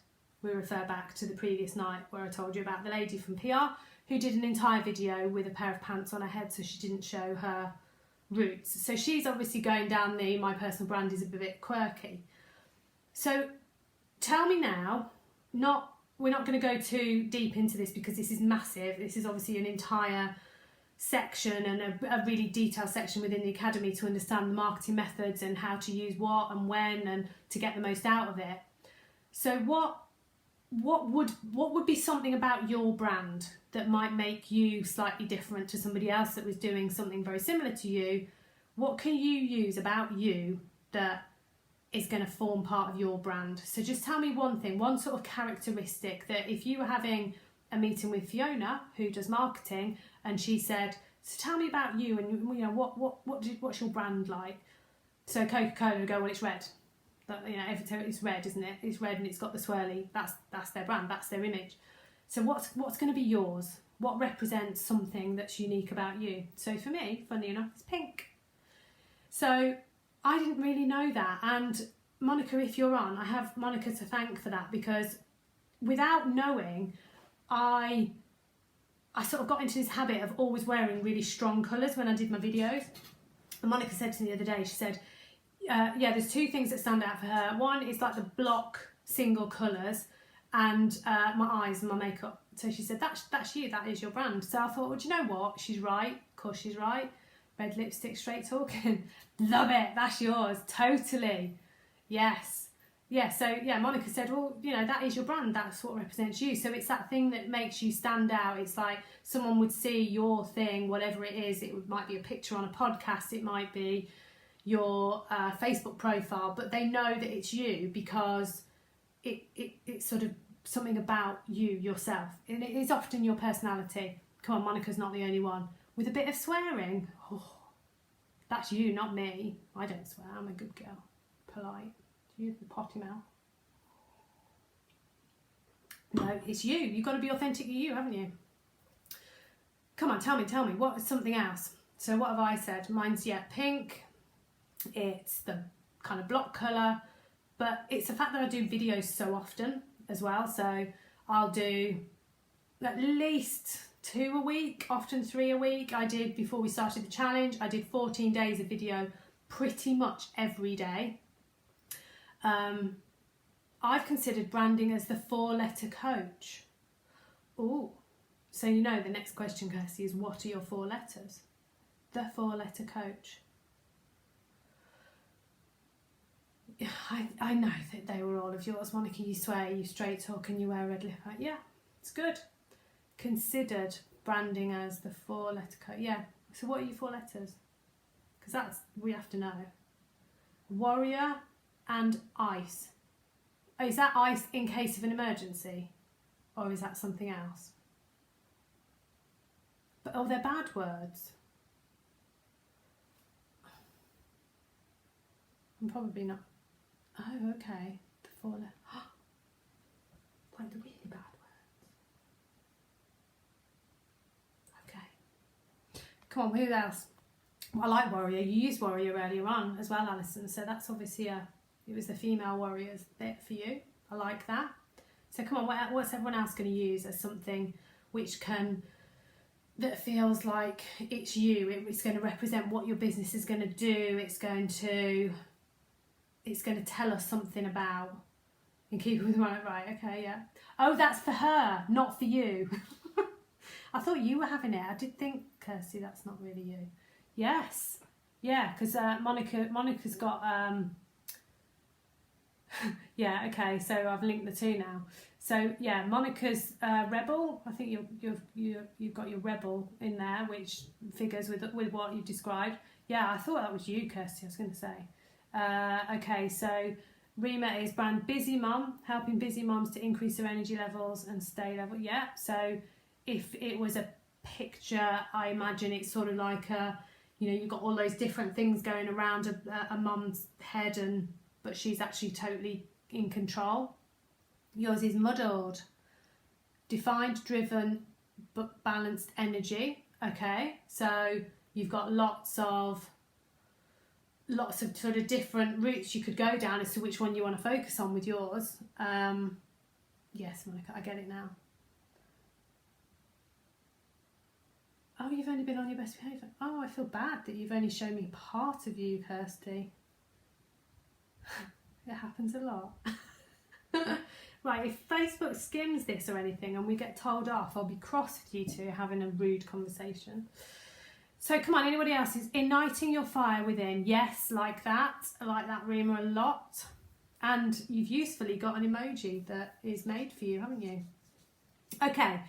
We refer back to the previous night where I told you about the lady from PR who did an entire video with a pair of pants on her head so she didn't show her roots. So she's obviously going down the my personal brand is a bit quirky. So tell me now, we're not going to go too deep into this because this is massive. This is obviously an entire section and a really detailed section within the academy to understand the marketing methods and how to use what and when and to get the most out of it. So what would be something about your brand that might make you slightly different to somebody else that was doing something very similar to you? What can you use about you that is going to form part of your brand? So just tell me one thing, one sort of characteristic that if you were having a meeting with Fiona, who does marketing, and she said, so tell me about you and you know what's your brand like? So Coca-Cola would go, well, it's red. But, you know, it's red, isn't it? It's red and it's got the swirly. That's their brand. That's their image. So what's going to be yours? What represents something that's unique about you? So for me, funnily enough, it's pink. So I didn't really know that. And Monica, if you're on, I have Monica to thank for that, because without knowing, I sort of got into this habit of always wearing really strong colours when I did my videos. And Monica said to me the other day, she said, yeah, there's two things that stand out for her. One is like the block single colours, and my eyes and my makeup. So she said, that's you, that is your brand. So I thought, well, do you know what? She's right. Of course she's right. Red lipstick, straight talking. Love it. That's yours. Totally. Yes. Yeah, so yeah, Monica said, well, you know, that is your brand. That's what represents you. So it's that thing that makes you stand out. It's like someone would see your thing, whatever it is. It might be a picture on a podcast. It might be your Facebook profile, but they know that it's you because it's sort of something about you yourself, and it is often your personality. Come on, Monica's not the only one with a bit of swearing. Oh, that's you, not me. I don't swear. I'm a good girl, polite. You the potty mouth. No, it's you. You've got to be authentically you, haven't you? Come on, tell me what's something else. So what have I said? Mine's pink. It's the kind of block colour, but it's the fact that I do videos so often as well. So I'll do at least 2 a week, often 3 a week. I did, before we started the challenge, I did 14 days of video pretty much every day. I've considered branding as the 4-letter coach. Oh, so you know the next question, Kirsty, is what are your 4 letters? The 4-letter coach. I know that they were all of yours. Monica, you swear, you straight talk, and you wear red lip. Yeah, it's good. Considered branding as the 4-letter code. Yeah, so what are your 4 letters? Because that's, we have to know. Warrior and ice. Oh, is that ice in case of an emergency? Or is that something else? But, oh, they're bad words. I'm probably not. Oh, okay. The 4 letters. Like the really bad words. Okay. Come on, who else? Well, I like warrior. You used warrior earlier on as well, Alison. So that's obviously it was the female warriors bit for you. I like that. So come on, what's everyone else going to use as something which that feels like it's you? It's going to represent what your business is going to do. It's going to tell us something about, and keep it with right, okay, yeah. Oh, that's for her, not for you. I thought you were having it. I did think, Kirsty, that's not really you. Yes, yeah, because Monica's got, yeah, okay, so I've linked the two now. So yeah, Monica's rebel. I think you've got your rebel in there, which figures with what you've described. Yeah, I thought that was you, Kirsty. I was going to say. Okay, so Rima is brand busy mum, helping busy mums to increase their energy levels and stay level. Yeah, so if it was a picture, I imagine it's sort of like you've got all those different things going around a mum's head, but she's actually totally in control. Yours is muddled, defined, driven, but balanced energy. Okay, so you've got lots of sort of different routes you could go down as to which one you want to focus on with yours. Yes, Monica, I get it now. Oh, you've only been on your best behaviour. Oh, I feel bad that you've only shown me part of you, Kirsty. It happens a lot. Right, if Facebook skims this or anything and we get told off, I'll be cross with you two having a rude conversation. So come on, anybody else is igniting your fire within? Yes, like that. I like that, Rima, a lot. And you've usefully got an emoji that is made for you, haven't you? Okay,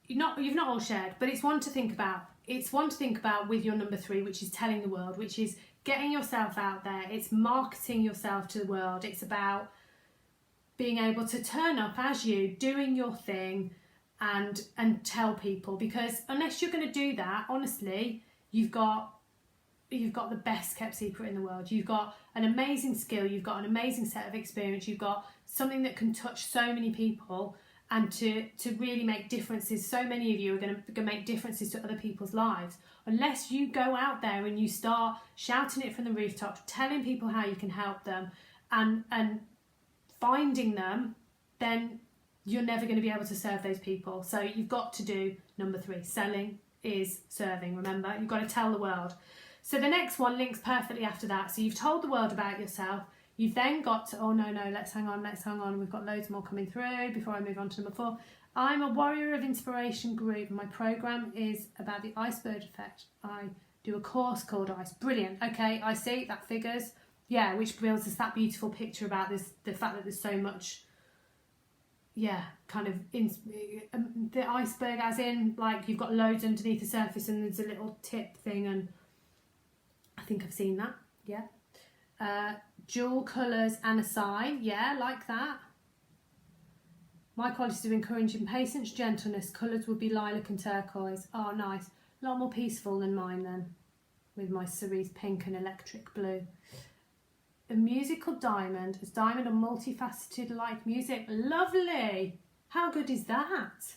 you've not all shared, but it's one to think about. It's one to think about with your number 3, which is telling the world, which is getting yourself out there. It's marketing yourself to the world. It's about being able to turn up as you, doing your thing, and tell people, because unless you're going to do that, honestly, you've got the best kept secret in the world. You've got an amazing skill, you've got an amazing set of experience, you've got something that can touch so many people and to really make differences. So many of you are going to make differences to other people's lives. Unless you go out there and you start shouting it from the rooftops, telling people how you can help them and finding them, then you're never going to be able to serve those people. So you've got to do number 3. Selling is serving, remember? You've got to tell the world. So the next one links perfectly after that. So you've told the world about yourself. You've then got to, oh no, let's hang on. We've got loads more coming through before I move on to number 4. I'm a Warrior of Inspiration group. My program is about the iceberg effect. I do a course called ICE. Brilliant. Okay, I see, that figures. Yeah, which builds us that beautiful picture about this, the fact that there's so much, kind of the iceberg, as in like you've got loads underneath the surface and there's a little tip thing, and I think I've seen that. Dual colours and a sign, like that. My qualities of encouraging patience, gentleness. Colours would be lilac and turquoise. Oh, nice. A lot more peaceful than mine then, with my cerise pink and electric blue. A musical diamond, as diamond and multifaceted like music. Lovely. How good is that?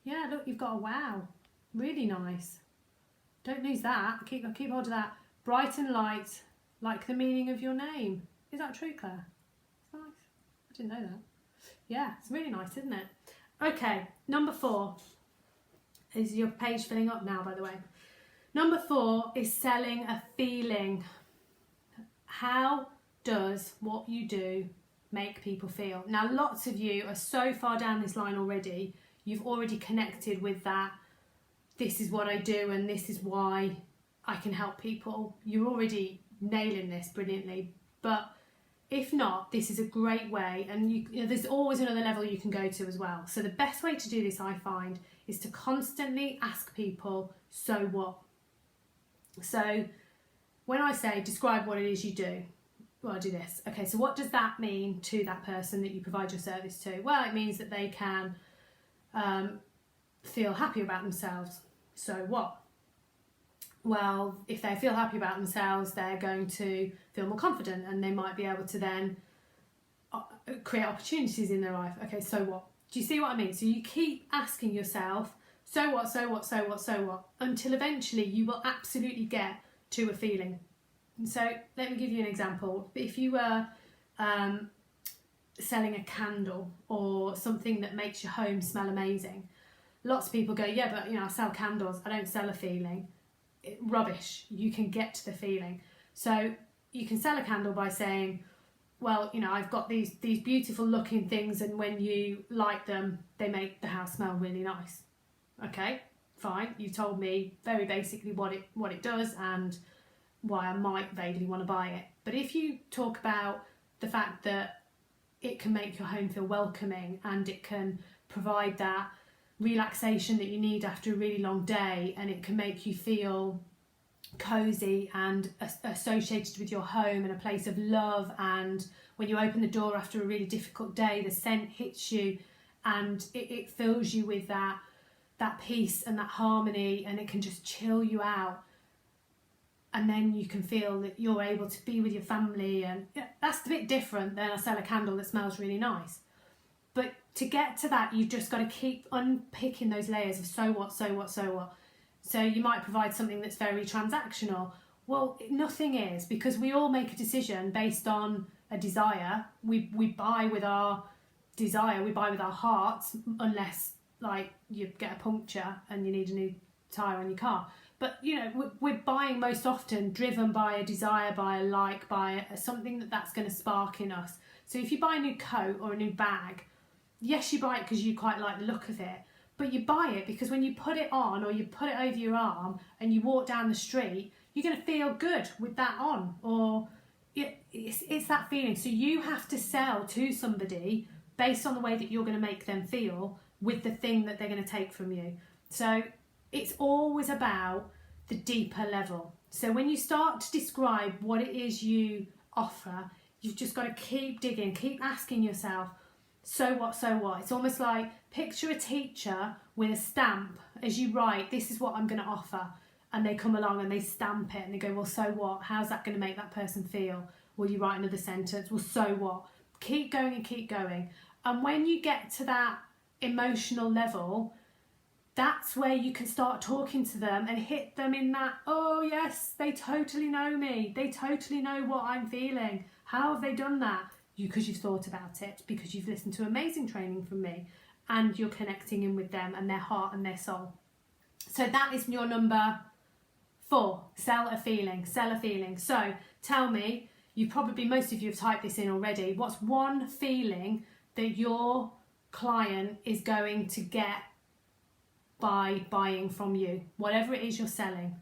Yeah, look, you've got a wow. Really nice. Don't lose that. Keep hold of that. Bright and light, like the meaning of your name. Is that true, Claire? It's nice. I didn't know that. Yeah, it's really nice, isn't it? Okay, number 4. Is your page filling up now, by the way? Number 4 is selling a feeling. How does what you do make people feel? Now, lots of you are so far down this line already. You've already connected with that. This is what I do and this is why I can help people. You're already nailing this brilliantly. But if not, this is a great way, and you know, there's always another level you can go to as well. So the best way to do this, I find, is to constantly ask people, so what? So when I say describe what it is you do, well, I do this. Okay, so what does that mean to that person that you provide your service to? Well, it means that they can feel happy about themselves. So what? Well, if they feel happy about themselves, they're going to feel more confident and they might be able to then create opportunities in their life. Okay, so what? Do you see what I mean? So you keep asking yourself, so what, so what, so what, so what, until eventually you will absolutely get to a feeling. So let me give you an example. If you were selling a candle or something that makes your home smell amazing, lots of people go, yeah, but I sell candles, I don't sell a feeling. Rubbish. You can get to the feeling. So you can sell a candle by saying, well, I've got these beautiful looking things, and when you light them, they make the house smell really nice. Okay, fine. You told me very basically what it does and why I might vaguely want to buy it. But if you talk about the fact that it can make your home feel welcoming and it can provide that relaxation that you need after a really long day, and it can make you feel cozy and associated with your home and a place of love, and when you open the door after a really difficult day, the scent hits you and it fills you with that peace and that harmony, and it can just chill you out, and then you can feel that you're able to be with your family. And that's a bit different than I sell a candle that smells really nice. But to get to that, you've just got to keep unpicking those layers of so what, so what, so what. So you might provide something that's very transactional. Well, nothing is, because we all make a decision based on a desire. We buy with our desire, we buy with our hearts, unless like you get a puncture and you need a new tyre on your car. But we're buying most often driven by a desire, by a like, by something that's going to spark in us. So if you buy a new coat or a new bag, yes, you buy it because you quite like the look of it, but you buy it because when you put it on or you put it over your arm and you walk down the street, you're going to feel good with that on, or it's that feeling. So you have to sell to somebody based on the way that you're going to make them feel with the thing that they're going to take from you. So it's always about the deeper level. So when you start to describe what it is you offer, you've just got to keep digging, keep asking yourself, so what, so what? It's almost like picture a teacher with a stamp as you write, this is what I'm going to offer. And they come along and they stamp it and they go, well, so what? How's that going to make that person feel? Will you write another sentence? Well, so what? Keep going and keep going. And when you get to that emotional level, that's where you can start talking to them and hit them in that, oh yes, they totally know me. They totally know what I'm feeling. How have they done that? because you've thought about it, because you've listened to amazing training from me, and you're connecting in with them and their heart and their soul. So that is your number 4, sell a feeling, sell a feeling. So tell me, most of you have typed this in already, what's one feeling that your client is going to get by buying from you, whatever it is you're selling?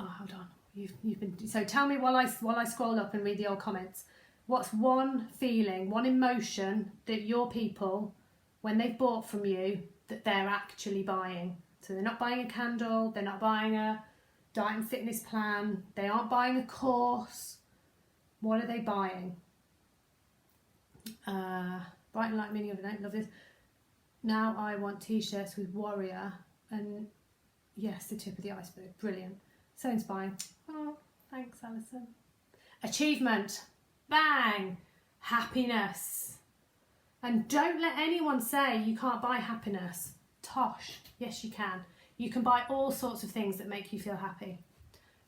Oh, hold on. You've been, so tell me while I scroll up and read the old comments. What's one feeling, one emotion that your people, when they've bought from you, that they're actually buying? So they're not buying a candle, they're not buying a diet and fitness plan, they aren't buying a course. What are they buying? Bright and light meaning of the night, love this. Now I want t-shirts with warrior, and yes, the tip of the iceberg, brilliant. So inspiring. Oh, thanks, Alison. Achievement, bang. Happiness. And don't let anyone say you can't buy happiness. Tosh, yes you can. You can buy all sorts of things that make you feel happy.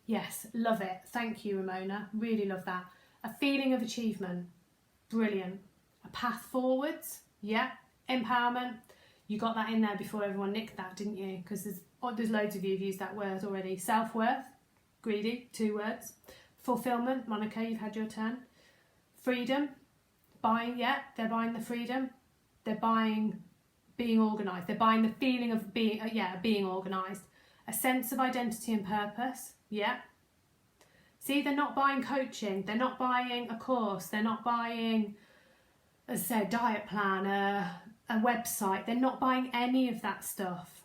Yes, love it. Thank you, Ramona. Really love that. A feeling of achievement, brilliant. A path forwards, yeah. Empowerment, you got that in there before everyone nicked that, didn't you? Because there's loads of you who've used that word already. Self-worth, greedy, 2 words. Fulfillment, Monica, you've had your turn. Freedom, buying, yeah, they're buying the freedom. They're buying being organised. They're buying the feeling of being, being organised. A sense of identity and purpose, yeah. See, they're not buying coaching. They're not buying a course. They're not buying, as I said, diet plan, a website. They're not buying any of that stuff.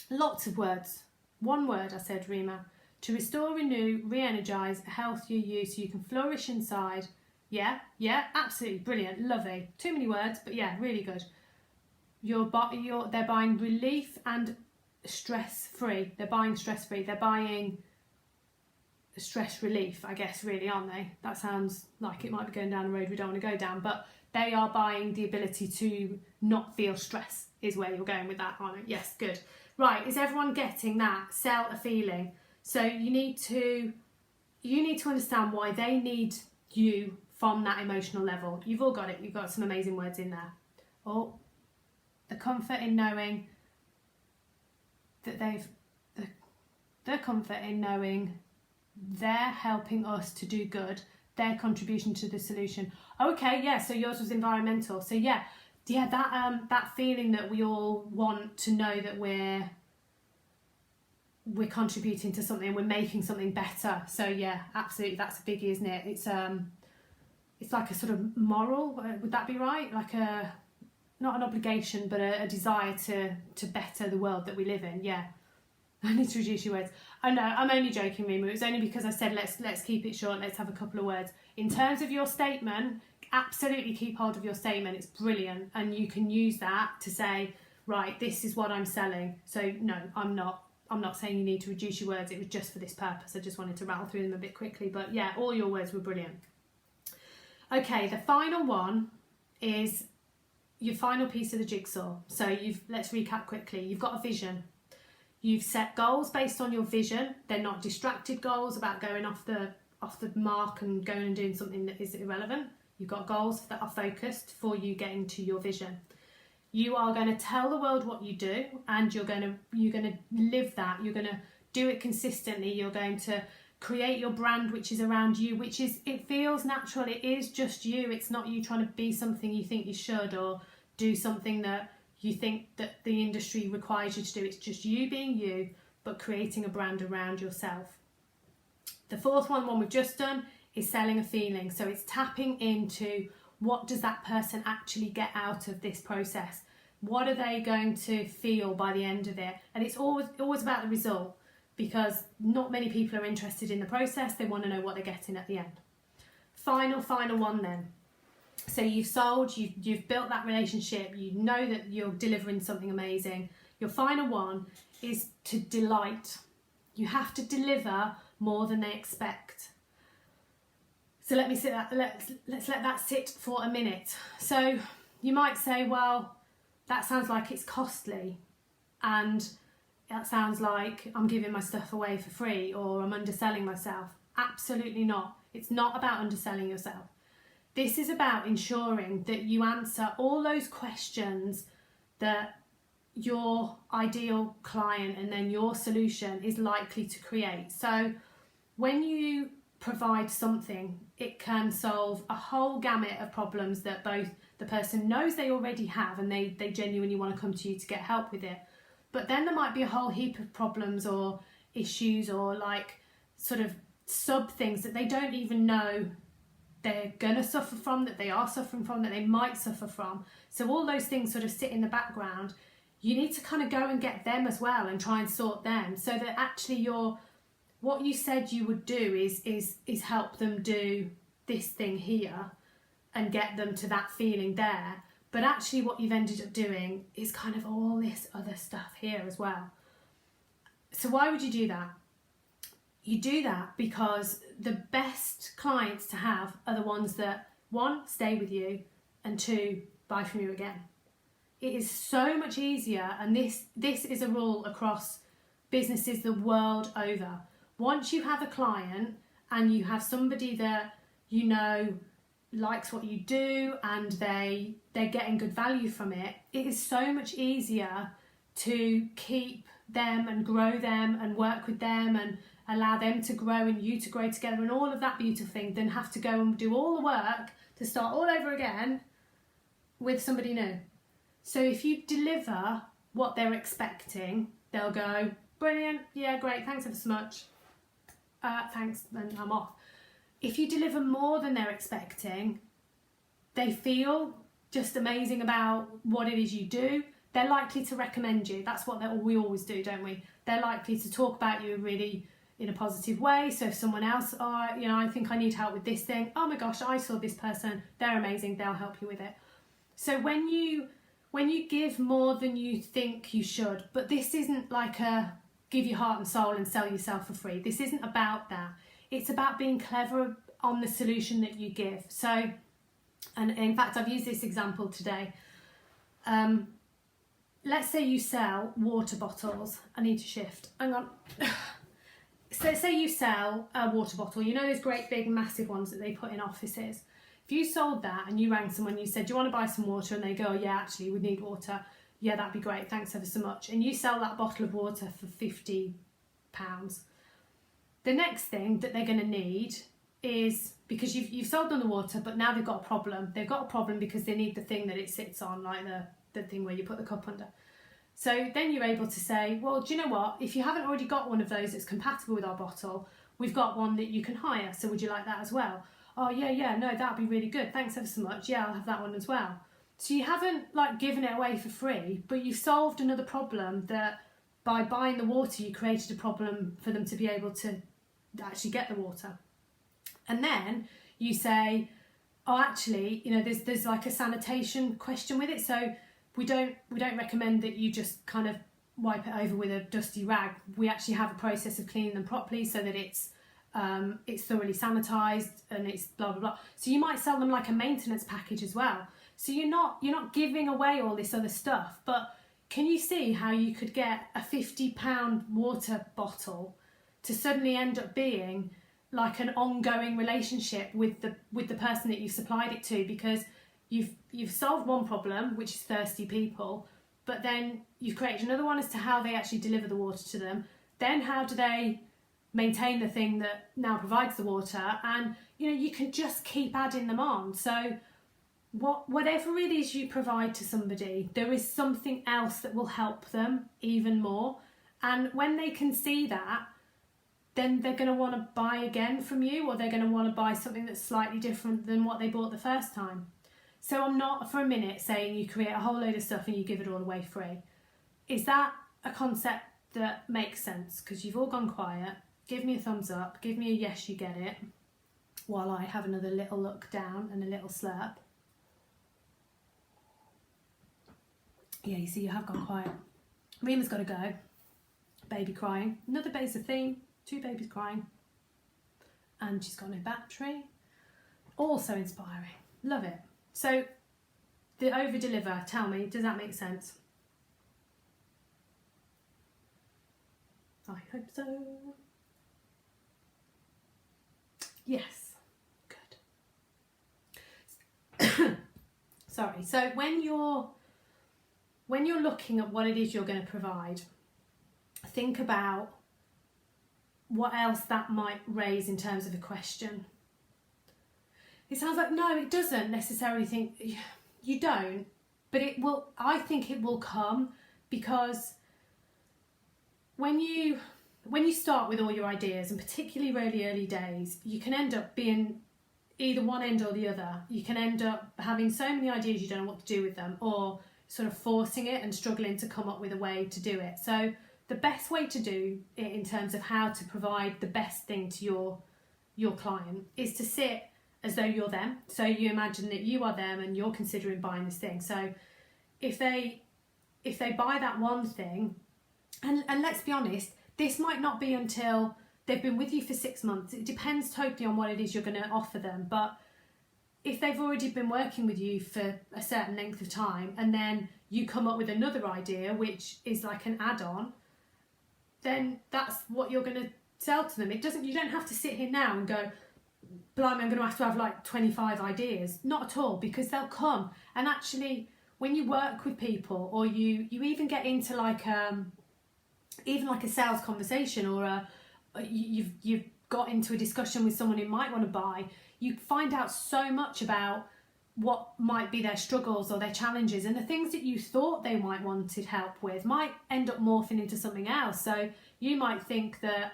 Lots of words. One word, I said, Rima. To restore, renew, re-energise, a healthier you so you can flourish inside. Yeah, absolutely brilliant, lovely. Too many words, but yeah, really good. They're buying relief and stress-free. They're buying stress-free. They're buying stress relief, I guess, really, aren't they? That sounds like it might be going down a road we don't want to go down, but they are buying the ability to not feel stress is where you're going with that, aren't you? Yes, good. Right, is everyone getting that? Sell a feeling. So you need to understand why they need you from that emotional level. You've all got it. You've got some amazing words in there. Oh, the comfort in knowing that the comfort in knowing they're helping us to do good, their contribution to the solution. Okay, yeah, so yours was environmental. So yeah, that feeling that we all want to know that we're contributing to something, we're making something better. So yeah, absolutely, that's a biggie, isn't it? It's like a sort of moral, would that be right? Like not an obligation, but a desire to better the world that we live in. Yeah. I need to reduce your words. I know, I'm only joking, Rima. It was only because I said let's keep it short, let's have a couple of words. In terms of your statement, absolutely keep hold of your statement. It's brilliant, and you can use that to say, right, this is what I'm selling. So no, I'm not saying you need to reduce your words. It was just for this purpose. I just wanted to rattle through them a bit quickly, but yeah, all your words were brilliant. Okay, the final one is your final piece of the jigsaw. So let's recap quickly. You've got a vision. You've set goals based on your vision. They're not distracted goals about going off the mark and going and doing something that is irrelevant. You've got goals that are focused for you getting to your vision. You are going to tell the world what you do, and you're going to live that. You're going to do it consistently. You're going to create your brand, which is around you, it feels natural. It is just you. It's not you trying to be something you think you should or do something that you think that the industry requires you to do. It's just you being you, but creating a brand around yourself. The fourth one we've just done, is selling a feeling. So it's tapping into what does that person actually get out of this process? What are they going to feel by the end of it? And it's always about the result, because not many people are interested in the process. They want to know what they're getting at the end. Final one then. So you've sold, you've built that relationship, you know that you're delivering something amazing. Your final one is to delight. You have to deliver more than they expect. So let's let that sit for a minute. So you might say, well, that sounds like it's costly, and that sounds like I'm giving my stuff away for free, or I'm underselling myself. Absolutely not. It's not about underselling yourself. This is about ensuring that you answer all those questions that your ideal client and then your solution is likely to create. So when you provide something, it can solve a whole gamut of problems that both the person knows they already have and they genuinely want to come to you to get help with it. But then there might be a whole heap of problems or issues or like sort of sub things that they don't even know they're going to suffer from, that they are suffering from, that they might suffer from. So all those things sort of sit in the background. You need to kind of go and get them as well and try and sort them, so that actually what you said you would do is help them do this thing here and get them to that feeling there. But actually what you've ended up doing is kind of all this other stuff here as well. So why would you do that? You do that because the best clients to have are the ones that, one, stay with you, and two, buy from you again. It is so much easier, and this is a rule across businesses the world over. Once you have a client and you have somebody that you know likes what you do and they're getting good value from it, it is so much easier to keep them and grow them and work with them and allow them to grow and you to grow together and all of that beautiful thing than have to go and do all the work to start all over again with somebody new. So if you deliver what they're expecting, they'll go, brilliant, yeah, great, thanks ever so much. Thanks, and I'm off. If you deliver more than they're expecting, they feel just amazing about what it is you do. They're likely to recommend you. That's what we always do, don't we? They're likely to talk about you really in a positive way. So if someone else, I think I need help with this thing. Oh my gosh, I saw this person. They're amazing. They'll help you with it. So when you give more than you think you should, but this isn't like a give your heart and soul and sell yourself for free. This isn't about that. It's about being clever on the solution that you give. So, and in fact, I've used this example today. Let's say you sell water bottles. I need to shift. Hang on. So say you sell a water bottle. You know those great big massive ones that they put in offices. If you sold that and you rang someone, you said, do you want to buy some water? And they go, yeah, actually, we need water. Yeah, that'd be great. Thanks ever so much. And you sell that bottle of water for £50. The next thing that they're going to need is, because you've sold them the water, but now they've got a problem. They've got a problem because they need the thing that it sits on, like the thing where you put the cup under. So then you're able to say, well, do you know what? If you haven't already got one of those that's compatible with our bottle, we've got one that you can hire. So would you like that as well? Oh, yeah, no, that'd be really good. Thanks ever so much. Yeah, I'll have that one as well. So you haven't given it away for free, but you've solved another problem that by buying the water, you created a problem for them to be able to actually get the water. And then you say, oh, actually, there's like a sanitation question with it. So we don't recommend that you just kind of wipe it over with a dusty rag. We actually have a process of cleaning them properly so that it's thoroughly sanitized and it's blah, blah, blah. So you might sell them like a maintenance package as well. So you're not giving away all this other stuff, but can you see how you could get a £50 water bottle to suddenly end up being like an ongoing relationship with the person that you've supplied it to, because you've solved one problem, which is thirsty people, but then you've created another one as to how they actually deliver the water to them. Then how do they maintain the thing that now provides the water? And you can just keep adding them on. So whatever it is you provide to somebody, there is something else that will help them even more. And when they can see that, then they're going to want to buy again from you, or they're going to want to buy something that's slightly different than what they bought the first time. So I'm not for a minute saying you create a whole load of stuff and you give it all away free. Is that a concept that makes sense? Because you've all gone quiet. Give me a thumbs up. Give me a yes, you get it. While I have another little look down and a little slurp. Yeah, you see, you have gone quiet. Rima's got to go. Baby crying. Another baby's a theme. 2 babies crying. And she's got no battery. Also inspiring. Love it. So, the over-deliver, tell me, does that make sense? I hope so. Yes. Sorry. So when you're looking at what it is you're going to provide, think about what else that might raise in terms of a question. It sounds like, no, it doesn't necessarily think, you don't, but it will, I think it will come, because when you start with all your ideas, and particularly really early days, you can end up being either one end or the other. You can end up having so many ideas you don't know what to do with them, or sort of forcing it and struggling to come up with a way to do it. So the best way to do it in terms of how to provide the best thing to your client is to sit as though you're them. So you imagine that you are them and you're considering buying this thing. So if they buy that one thing, and let's be honest, this might not be until they've been with you for 6 months. It depends totally on what it is you're going to offer them. But if they've already been working with you for a certain length of time, and then you come up with another idea which is like an add-on, then that's what you're going to sell to them. You don't have to sit here now and go, blimey, I'm going to have like 25 ideas. Not at all, because they'll come. And actually, when you work with people, or you even get into like even like a sales conversation, or you've got into a discussion with someone who might want to buy, you find out so much about what might be their struggles or their challenges, and the things that you thought they might wanted help with might end up morphing into something else. So you might think that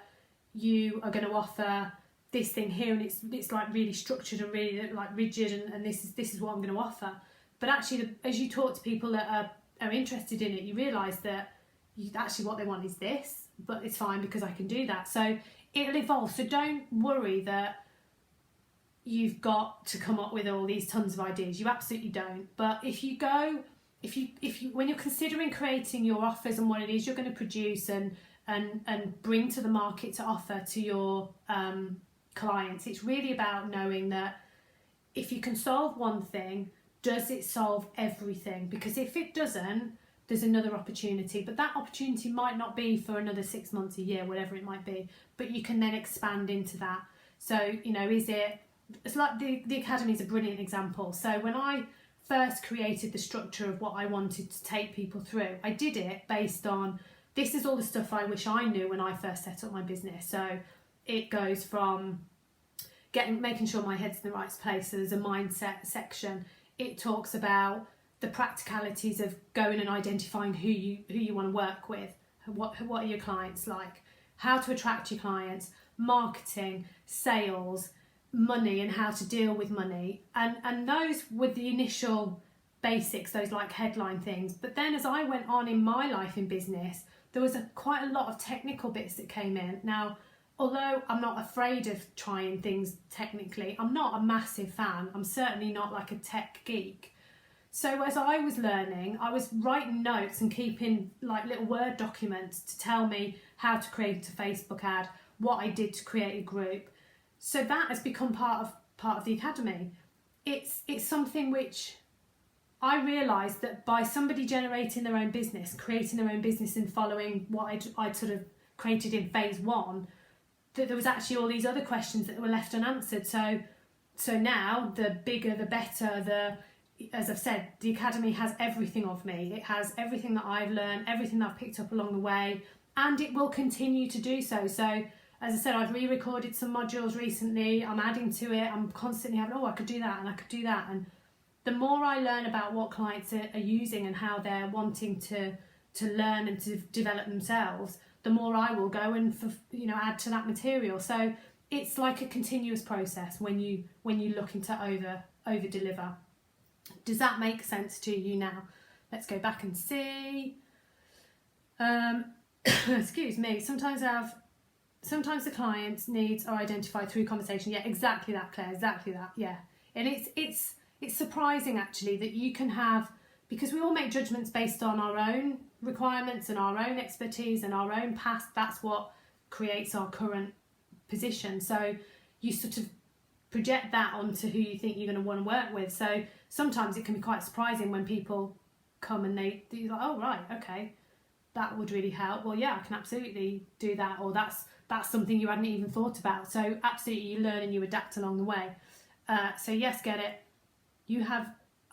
you are going to offer this thing here, and it's like really structured and really like rigid, and this is what I'm going to offer. But actually, as you talk to people that are interested in it, you realise that actually what they want is this, but it's fine because I can do that. So it'll evolve. So don't worry that you've got to come up with all these tons of ideas. You absolutely don't. But if you when you're considering creating your offers and what it is you're going to produce and bring to the market to offer to your clients, it's really about knowing that if you can solve one thing, does it solve everything? Because if it doesn't, there's another opportunity, but that opportunity might not be for another 6 months, a year, whatever it might be, but you can then expand into that. So, it's like the Academy is a brilliant example. So when I first created the structure of what I wanted to take people through, I did it based on, this is all the stuff I wish I knew when I first set up my business. So it goes from making sure my head's in the right place. So there's a mindset section. It talks about the practicalities of going and identifying who you want to work with, what are your clients like, how to attract your clients, marketing, sales, money, and how to deal with money, and those were the initial basics, those like headline things. But then as I went on in my life in business, there was quite a lot of technical bits that came in. Now, although I'm not afraid of trying things technically, I'm not a massive fan. I'm certainly not like a tech geek. So as I was learning, I was writing notes and keeping like little Word documents to tell me how to create a Facebook ad, what I did to create a group. So that has become part of the Academy. It's something which I realised that by somebody generating their own business, creating their own business, and following what I'd sort of created in phase 1, that there was actually all these other questions that were left unanswered. So now, the bigger, the better, as I've said, the Academy has everything of me. It has everything that I've learned, everything that I've picked up along the way, and it will continue to do so. So, as I said, I've re-recorded some modules recently. I'm adding to it. I'm constantly having, I could do that and I could do that. And the more I learn about what clients are using and how they're wanting to learn and to develop themselves, the more I will go and add to that material. So it's like a continuous process when you looking to over deliver. Does that make sense to you now? Let's go back and see. Excuse me. Sometimes the client's needs are identified through conversation. Yeah, exactly that, Claire. Exactly that. Yeah, and it's surprising actually that you can have, because we all make judgments based on our own requirements and our own expertise and our own past. That's what creates our current position. So you sort of project that onto who you think you're going to want to work with. So sometimes it can be quite surprising when people come and you're like, oh right, okay, that would really help. Well, yeah, I can absolutely do that, or that's something you hadn't even thought about. So absolutely, you learn and you adapt along the way. So yes, get it.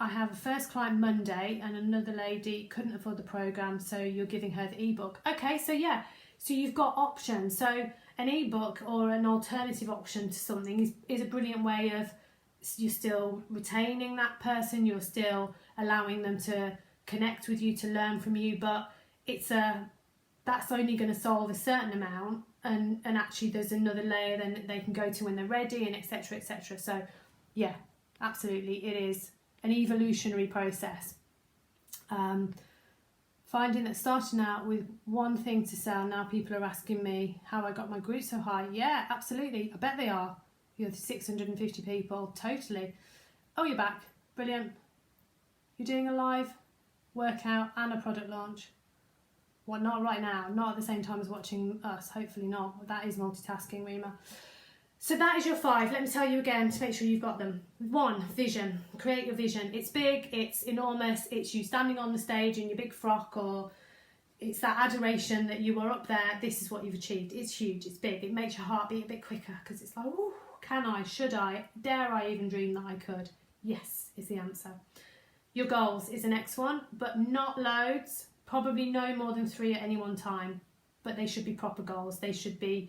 I have a first client Monday and another lady couldn't afford the programme, so you're giving her the ebook. Okay, so yeah, so you've got options. So an ebook or an alternative option to something is a brilliant way of, you're still retaining that person, you're still allowing them to connect with you, to learn from you, but that's only going to solve a certain amount, and actually there's another layer then that they can go to when they're ready, and etc, etc. So yeah, absolutely, it is an evolutionary process. Finding that starting out with one thing to sell, now people are asking me how I got my group so high. Yeah, absolutely, I bet they are. You're 650 people, totally. Oh, you're back, brilliant. You're doing a live workout and a product launch. Well, not right now, not at the same time as watching us, hopefully not. That is multitasking, Rima. So that is your 5. Let me tell you again to make sure you've got them. 1, vision. Create your vision. It's big, it's enormous, it's you standing on the stage in your big frock, or it's that adoration that you are up there, this is what you've achieved. It's huge, it's big, it makes your heart beat a bit quicker, because it's like, ooh, can I, should I, dare I even dream that I could? Yes, is the answer. Your goals is the next one, but not loads, probably no more than 3 at any one time, but they should be proper goals. They should be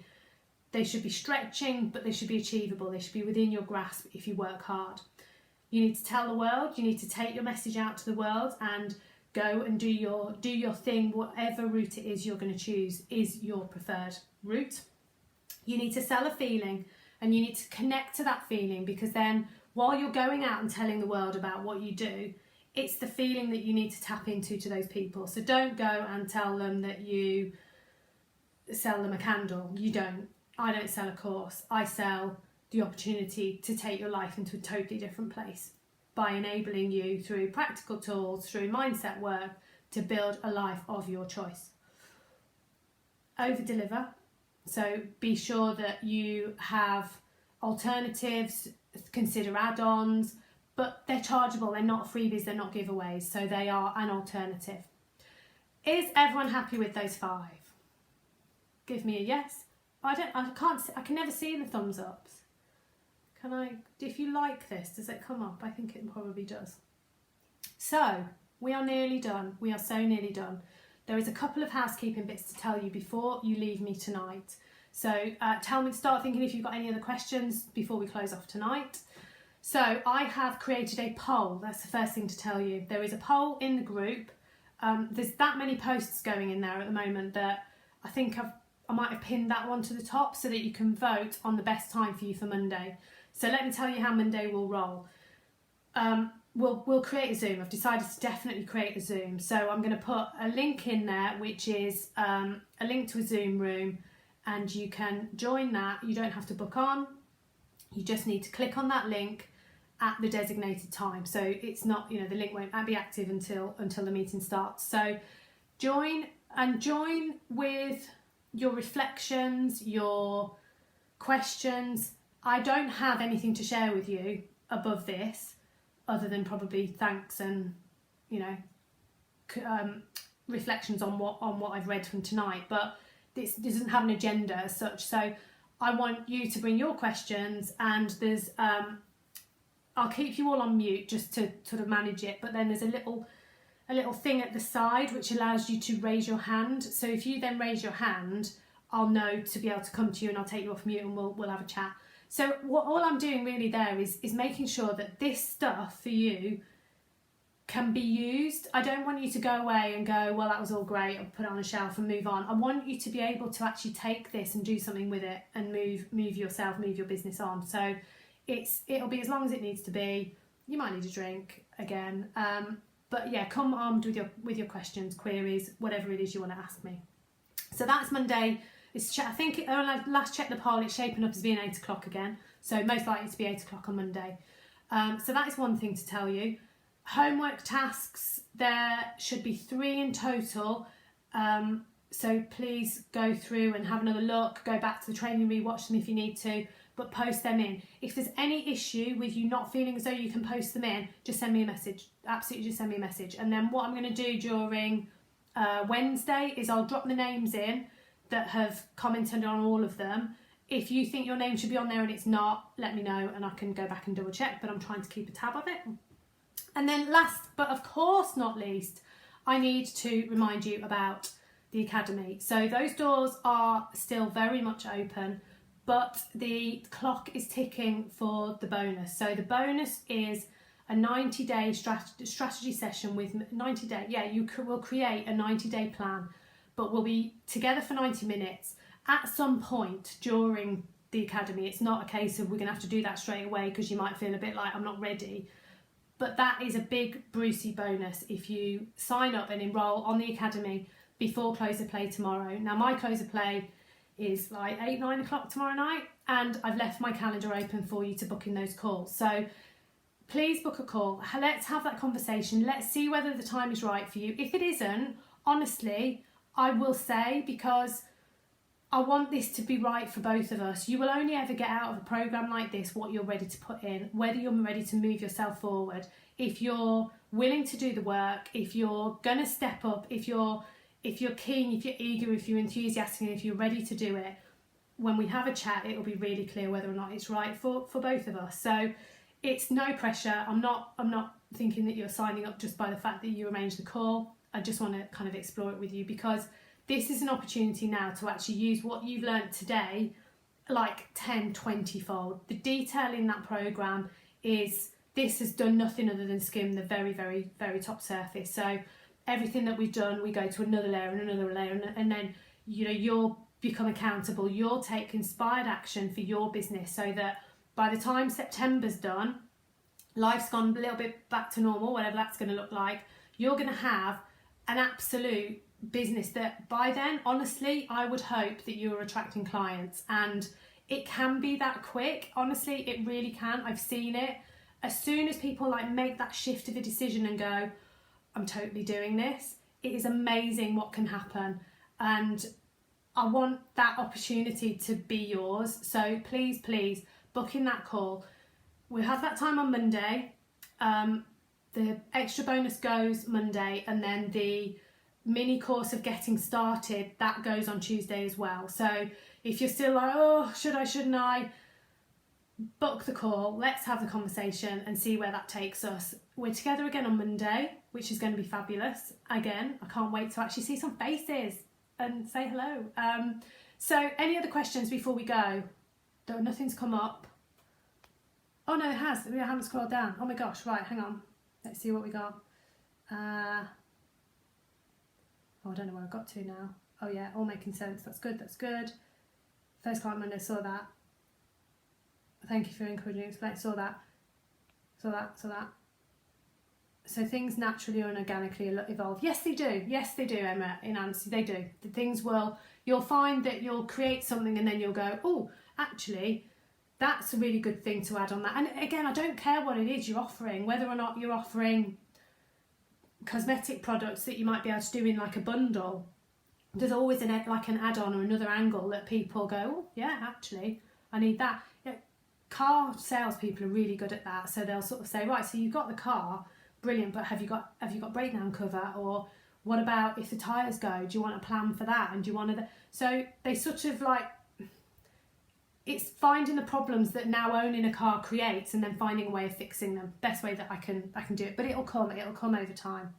stretching, but they should be achievable. They should be within your grasp if you work hard. You need to tell the world, you need to take your message out to the world and go and do your thing. Whatever route it is you're going to choose is your preferred route. You need to sell a feeling, and you need to connect to that feeling, because then while you're going out and telling the world about what you do, it's the feeling that you need to tap into to those people. So don't go and tell them that you sell them a candle. You don't. I don't sell a course. I sell the opportunity to take your life into a totally different place by enabling you through practical tools, through mindset work, to build a life of your choice. Over deliver. So be sure that you have alternatives, consider add-ons, but they're chargeable, they're not freebies, they're not giveaways, so they are an alternative. Is everyone happy with those 5? Give me a yes. I can never see the thumbs ups. Can I, if you like this, does it come up? I think it probably does. So, we are nearly done. We are so nearly done. There is a couple of housekeeping bits to tell you before you leave me tonight. So, start thinking if you've got any other questions before we close off tonight. So, I have created a poll. That's the first thing to tell you. There is a poll in the group. There's that many posts going in there at the moment that I think I might have pinned that one to the top so that you can vote on the best time for you for Monday. So let me tell you how Monday will roll. We'll create a Zoom. I've decided to definitely create a Zoom. So I'm going to put a link in there, which is a link to a Zoom room, and you can join that. You don't have to book on. You just need to click on that link at the designated time. So it's not, the link won't be active until the meeting starts. So join with your reflections, your questions. I don't have anything to share with you above this, other than probably thanks and reflections on what I've read from tonight. But this doesn't have an agenda as such. So I want you to bring your questions, and there's I'll keep you all on mute just to sort of manage it. But then there's a little thing at the side which allows you to raise your hand. So if you then raise your hand, I'll know to be able to come to you, and I'll take you off mute, and we'll have a chat. So all I'm doing really there is making sure that this stuff for you can be used. I don't want you to go away and go, well, that was all great, I'll put it on a shelf and move on. I want you to be able to actually take this and do something with it and move yourself, move your business on. So it'll be as long as it needs to be. You might need a drink again. But yeah, come armed with your questions, queries, whatever it is you want to ask me. So that's Monday. I think when I last checked the poll, it's shaping up as being 8 o'clock again. So most likely to be 8 o'clock on Monday. So that is one thing to tell you. Homework tasks, there should be 3 in total. So please go through and have another look. Go back to the training, rewatch them if you need to. But post them in. If there's any issue with you not feeling as though you can post them in, just send me a message. Absolutely just send me a message. And then what I'm going to do during Wednesday is I'll drop the names in that have commented on all of them. If you think your name should be on there and it's not, let me know and I can go back and double check, but I'm trying to keep a tab of it. And then last, but of course not least, I need to remind you about the Academy. So those doors are still very much open, but the clock is ticking for the bonus. So the bonus is a 90-day strategy session with 90-day. Yeah, will create a 90-day plan, but we'll be together for 90 minutes at some point during the Academy. It's not a case of we're going to have to do that straight away, because you might feel a bit like I'm not ready. But that is a big Brucey bonus if you sign up and enrol on the Academy before close of play tomorrow. Now my close of play is like 8-9 o'clock tomorrow night, and I've left my calendar open for you to book in those calls. So please book a call. Let's have that conversation. Let's see whether the time is right for you. If it isn't, honestly, I will say, because I want this to be right for both of us. You will only ever get out of a programme like this what you're ready to put in, whether you're ready to move yourself forward, if you're willing to do the work, if you're going to step up, if you're keen, if you're eager, if you're enthusiastic, and if you're ready to do it. When we have a chat, it'll be really clear whether or not it's right for both of us. So it's no pressure. I'm not thinking that you're signing up just by the fact that you arranged the call. I just want to kind of explore it with you, because this is an opportunity now to actually use what you've learned today like 10, 20-fold. The detail in that programme this has done nothing other than skim the very, very, very top surface. So everything that we've done, we go to another layer and another layer, and then you'll become accountable. You'll take inspired action for your business, so that by the time September's done, life's gone a little bit back to normal, whatever that's going to look like. You're going to have an absolute business that by then, honestly, I would hope that you're attracting clients, and it can be that quick. Honestly, it really can. I've seen it. As soon as people make that shift of a decision and go, I'm totally doing this, it is amazing what can happen. And I want that opportunity to be yours. So please, please book in that call. We'll have that time on Monday. The extra bonus goes Monday, and then the mini course of getting started, that goes on Tuesday as well. So if you're still like, oh, shouldn't I? Book the call, let's have the conversation and see where that takes us. We're together again on Monday, which is going to be fabulous. Again, I can't wait to actually see some faces and say hello. So any other questions before we go? Nothing's come up. Oh no, it has. I haven't scrolled down. Oh my gosh, right, hang on. Let's see what we got. Oh, I don't know where I've got to now. Oh yeah, all making sense. That's good, that's good. First client Monday, saw that. Thank you for encouraging explain. Saw that. So things naturally and organically evolve. Yes, they do. Yes, they do, Emma, in answer. They do. The things you'll find that you'll create something and then you'll go, oh, actually, that's a really good thing to add on that. And again, I don't care what it is you're offering, whether or not you're offering cosmetic products that you might be able to do in like a bundle. There's always an add-on or another angle that people go, oh, yeah, actually, I need that. Car salespeople are really good at that. So they'll sort of say, right, so you've got the car, brilliant, but have you got breakdown cover? Or what about if the tyres go? Do you want a plan for that? And do you want to? So they sort of it's finding the problems that now owning a car creates, and then finding a way of fixing them. Best way that I can do it, but it'll come over time.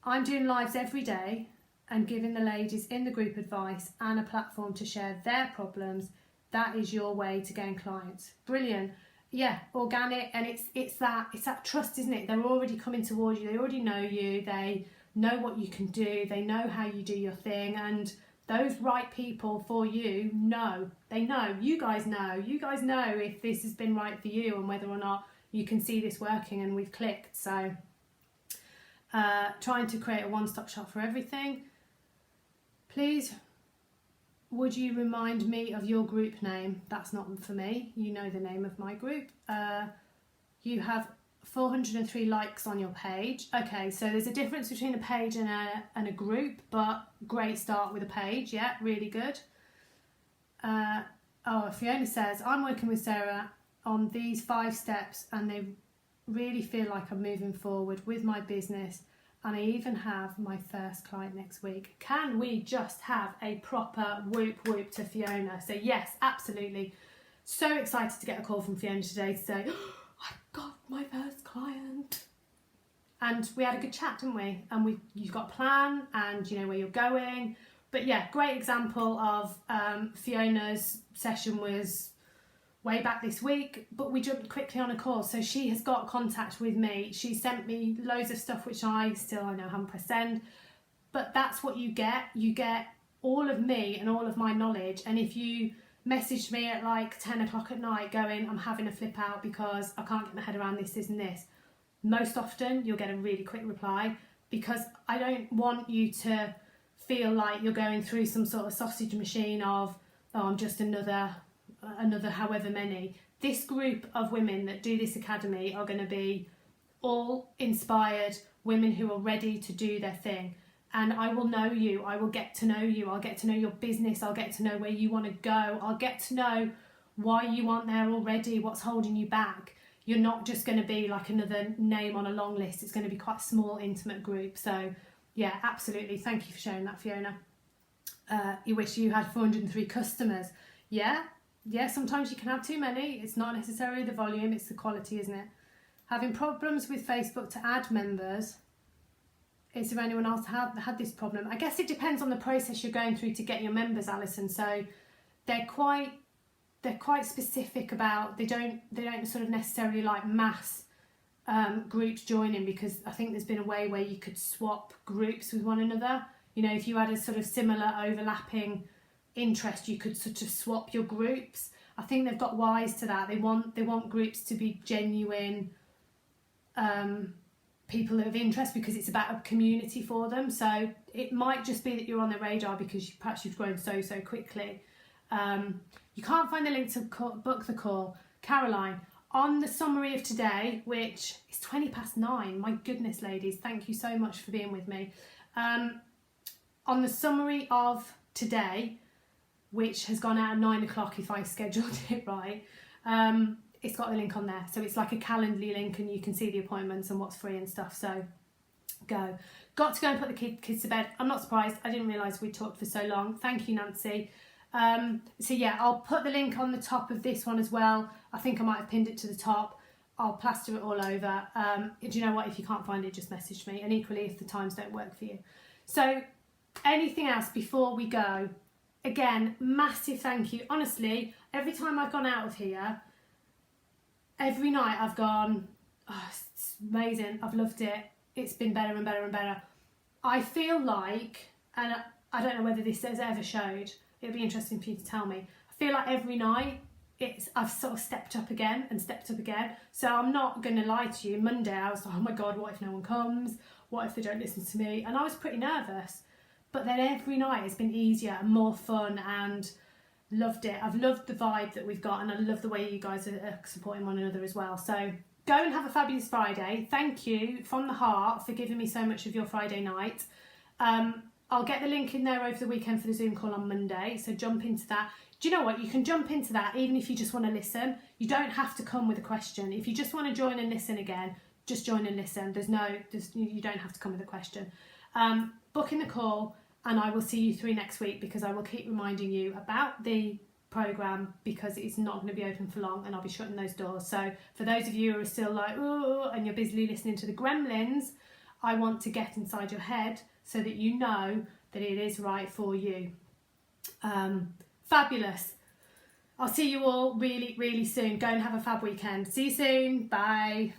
I'm doing lives every day and giving the ladies in the group advice and a platform to share their problems. That is your way to gain clients. Brilliant. Yeah, organic, and it's that trust, isn't it? They're already coming towards you. They already know you. They know what you can do. They know how you do your thing, and those right people for you know. They know. You guys know. You guys know if this has been right for you and whether or not you can see this working and we've clicked. So trying to create a one-stop shop for everything. Please, would you remind me of your group name? That's not for me. You know the name of my group. You have 403 likes on your page. Okay, so there's a difference between a page and a group, but great start with a page. Yeah, really good. Fiona says, I'm working with Sarah on these 5 steps and they really feel like I'm moving forward with my business, and I even have my first client next week. Can we just have a proper whoop whoop to Fiona? So yes, absolutely. So excited to get a call from Fiona today to say, oh, I've got my first client. and we had a good chat, didn't we? And you've got a plan, and you know where you're going. But yeah, great example of Fiona's session was way back this week, but we jumped quickly on a call. So she has got contact with me. She sent me loads of stuff which I know haven't pressed send. But that's what you get. You get all of me and all of my knowledge. And if you messaged me at like 10 o'clock at night going, I'm having a flip out because I can't get my head around this, this and this, most often you'll get a really quick reply, because I don't want you to feel like you're going through some sort of sausage machine of, oh, I'm just another however many. This group of women that do this academy are going to be all inspired women who are ready to do their thing. And I will know you, I will get to know you, I'll get to know your business, I'll get to know where you want to go, I'll get to know why you aren't there already, what's holding you back. You're not just going to be like another name on a long list, it's going to be quite a small, intimate group. So yeah, absolutely, thank you for sharing that, Fiona. You wish you had 403 customers. Yeah, sometimes you can have too many. It's not necessarily the volume, it's the quality, isn't it? Having problems with Facebook to add members. Is there anyone else had this problem? I guess it depends on the process you're going through to get your members, Alison. So they're quite specific about, they don't sort of necessarily like mass groups joining, because I think there's been a way where you could swap groups with one another. You know, if you had a sort of similar overlapping interest, you could sort of swap your groups. I think they've got wise to that. They want groups to be genuine people of interest, because it's about a community for them. So it might just be that you're on their radar because perhaps you've grown so quickly. You can't find the link to book the call. Caroline, on the summary of today, which is 9:20, my goodness, ladies, thank you so much for being with me. On the summary of today, which has gone out at 9 o'clock if I scheduled it right, it's got the link on there. So it's like a Calendly link, and you can see the appointments and what's free and stuff. So go. Got to go and put the kids to bed. I'm not surprised. I didn't realise we talked for so long. Thank you, Nancy. So yeah, I'll put the link on the top of this one as well. I think I might have pinned it to the top. I'll plaster it all over. Do you know what? If you can't find it, just message me. And equally, if the times don't work for you. So anything else before we go? Again, massive thank you. Honestly, every time I've gone out of here, every night I've gone, oh, it's amazing, I've loved it, it's been better and better and better. I feel like, and I don't know whether this has ever showed, it'd be interesting for you to tell me, I feel like every night I've sort of stepped up again. So I'm not going to lie to you, Monday I was like, oh my God, what if no one comes? What if they don't listen to me? And I was pretty nervous. But then every night it's been easier and more fun, and loved it. I've loved the vibe that we've got, and I love the way you guys are supporting one another as well. So go and have a fabulous Friday. Thank you from the heart for giving me so much of your Friday night. I'll get the link in there over the weekend for the Zoom call on Monday, so jump into that. Do you know what? You can jump into that even if you just want to listen. You don't have to come with a question. If you just want to join and listen again, just join and listen. You don't have to come with a question. Book in the call, and I will see you 3 next week, because I will keep reminding you about the programme, because it's not going to be open for long and I'll be shutting those doors. So for those of you who are still like, ooh, and you're busily listening to the gremlins, I want to get inside your head so that you know that it is right for you. Fabulous. I'll see you all really, really soon. Go and have a fab weekend. See you soon. Bye.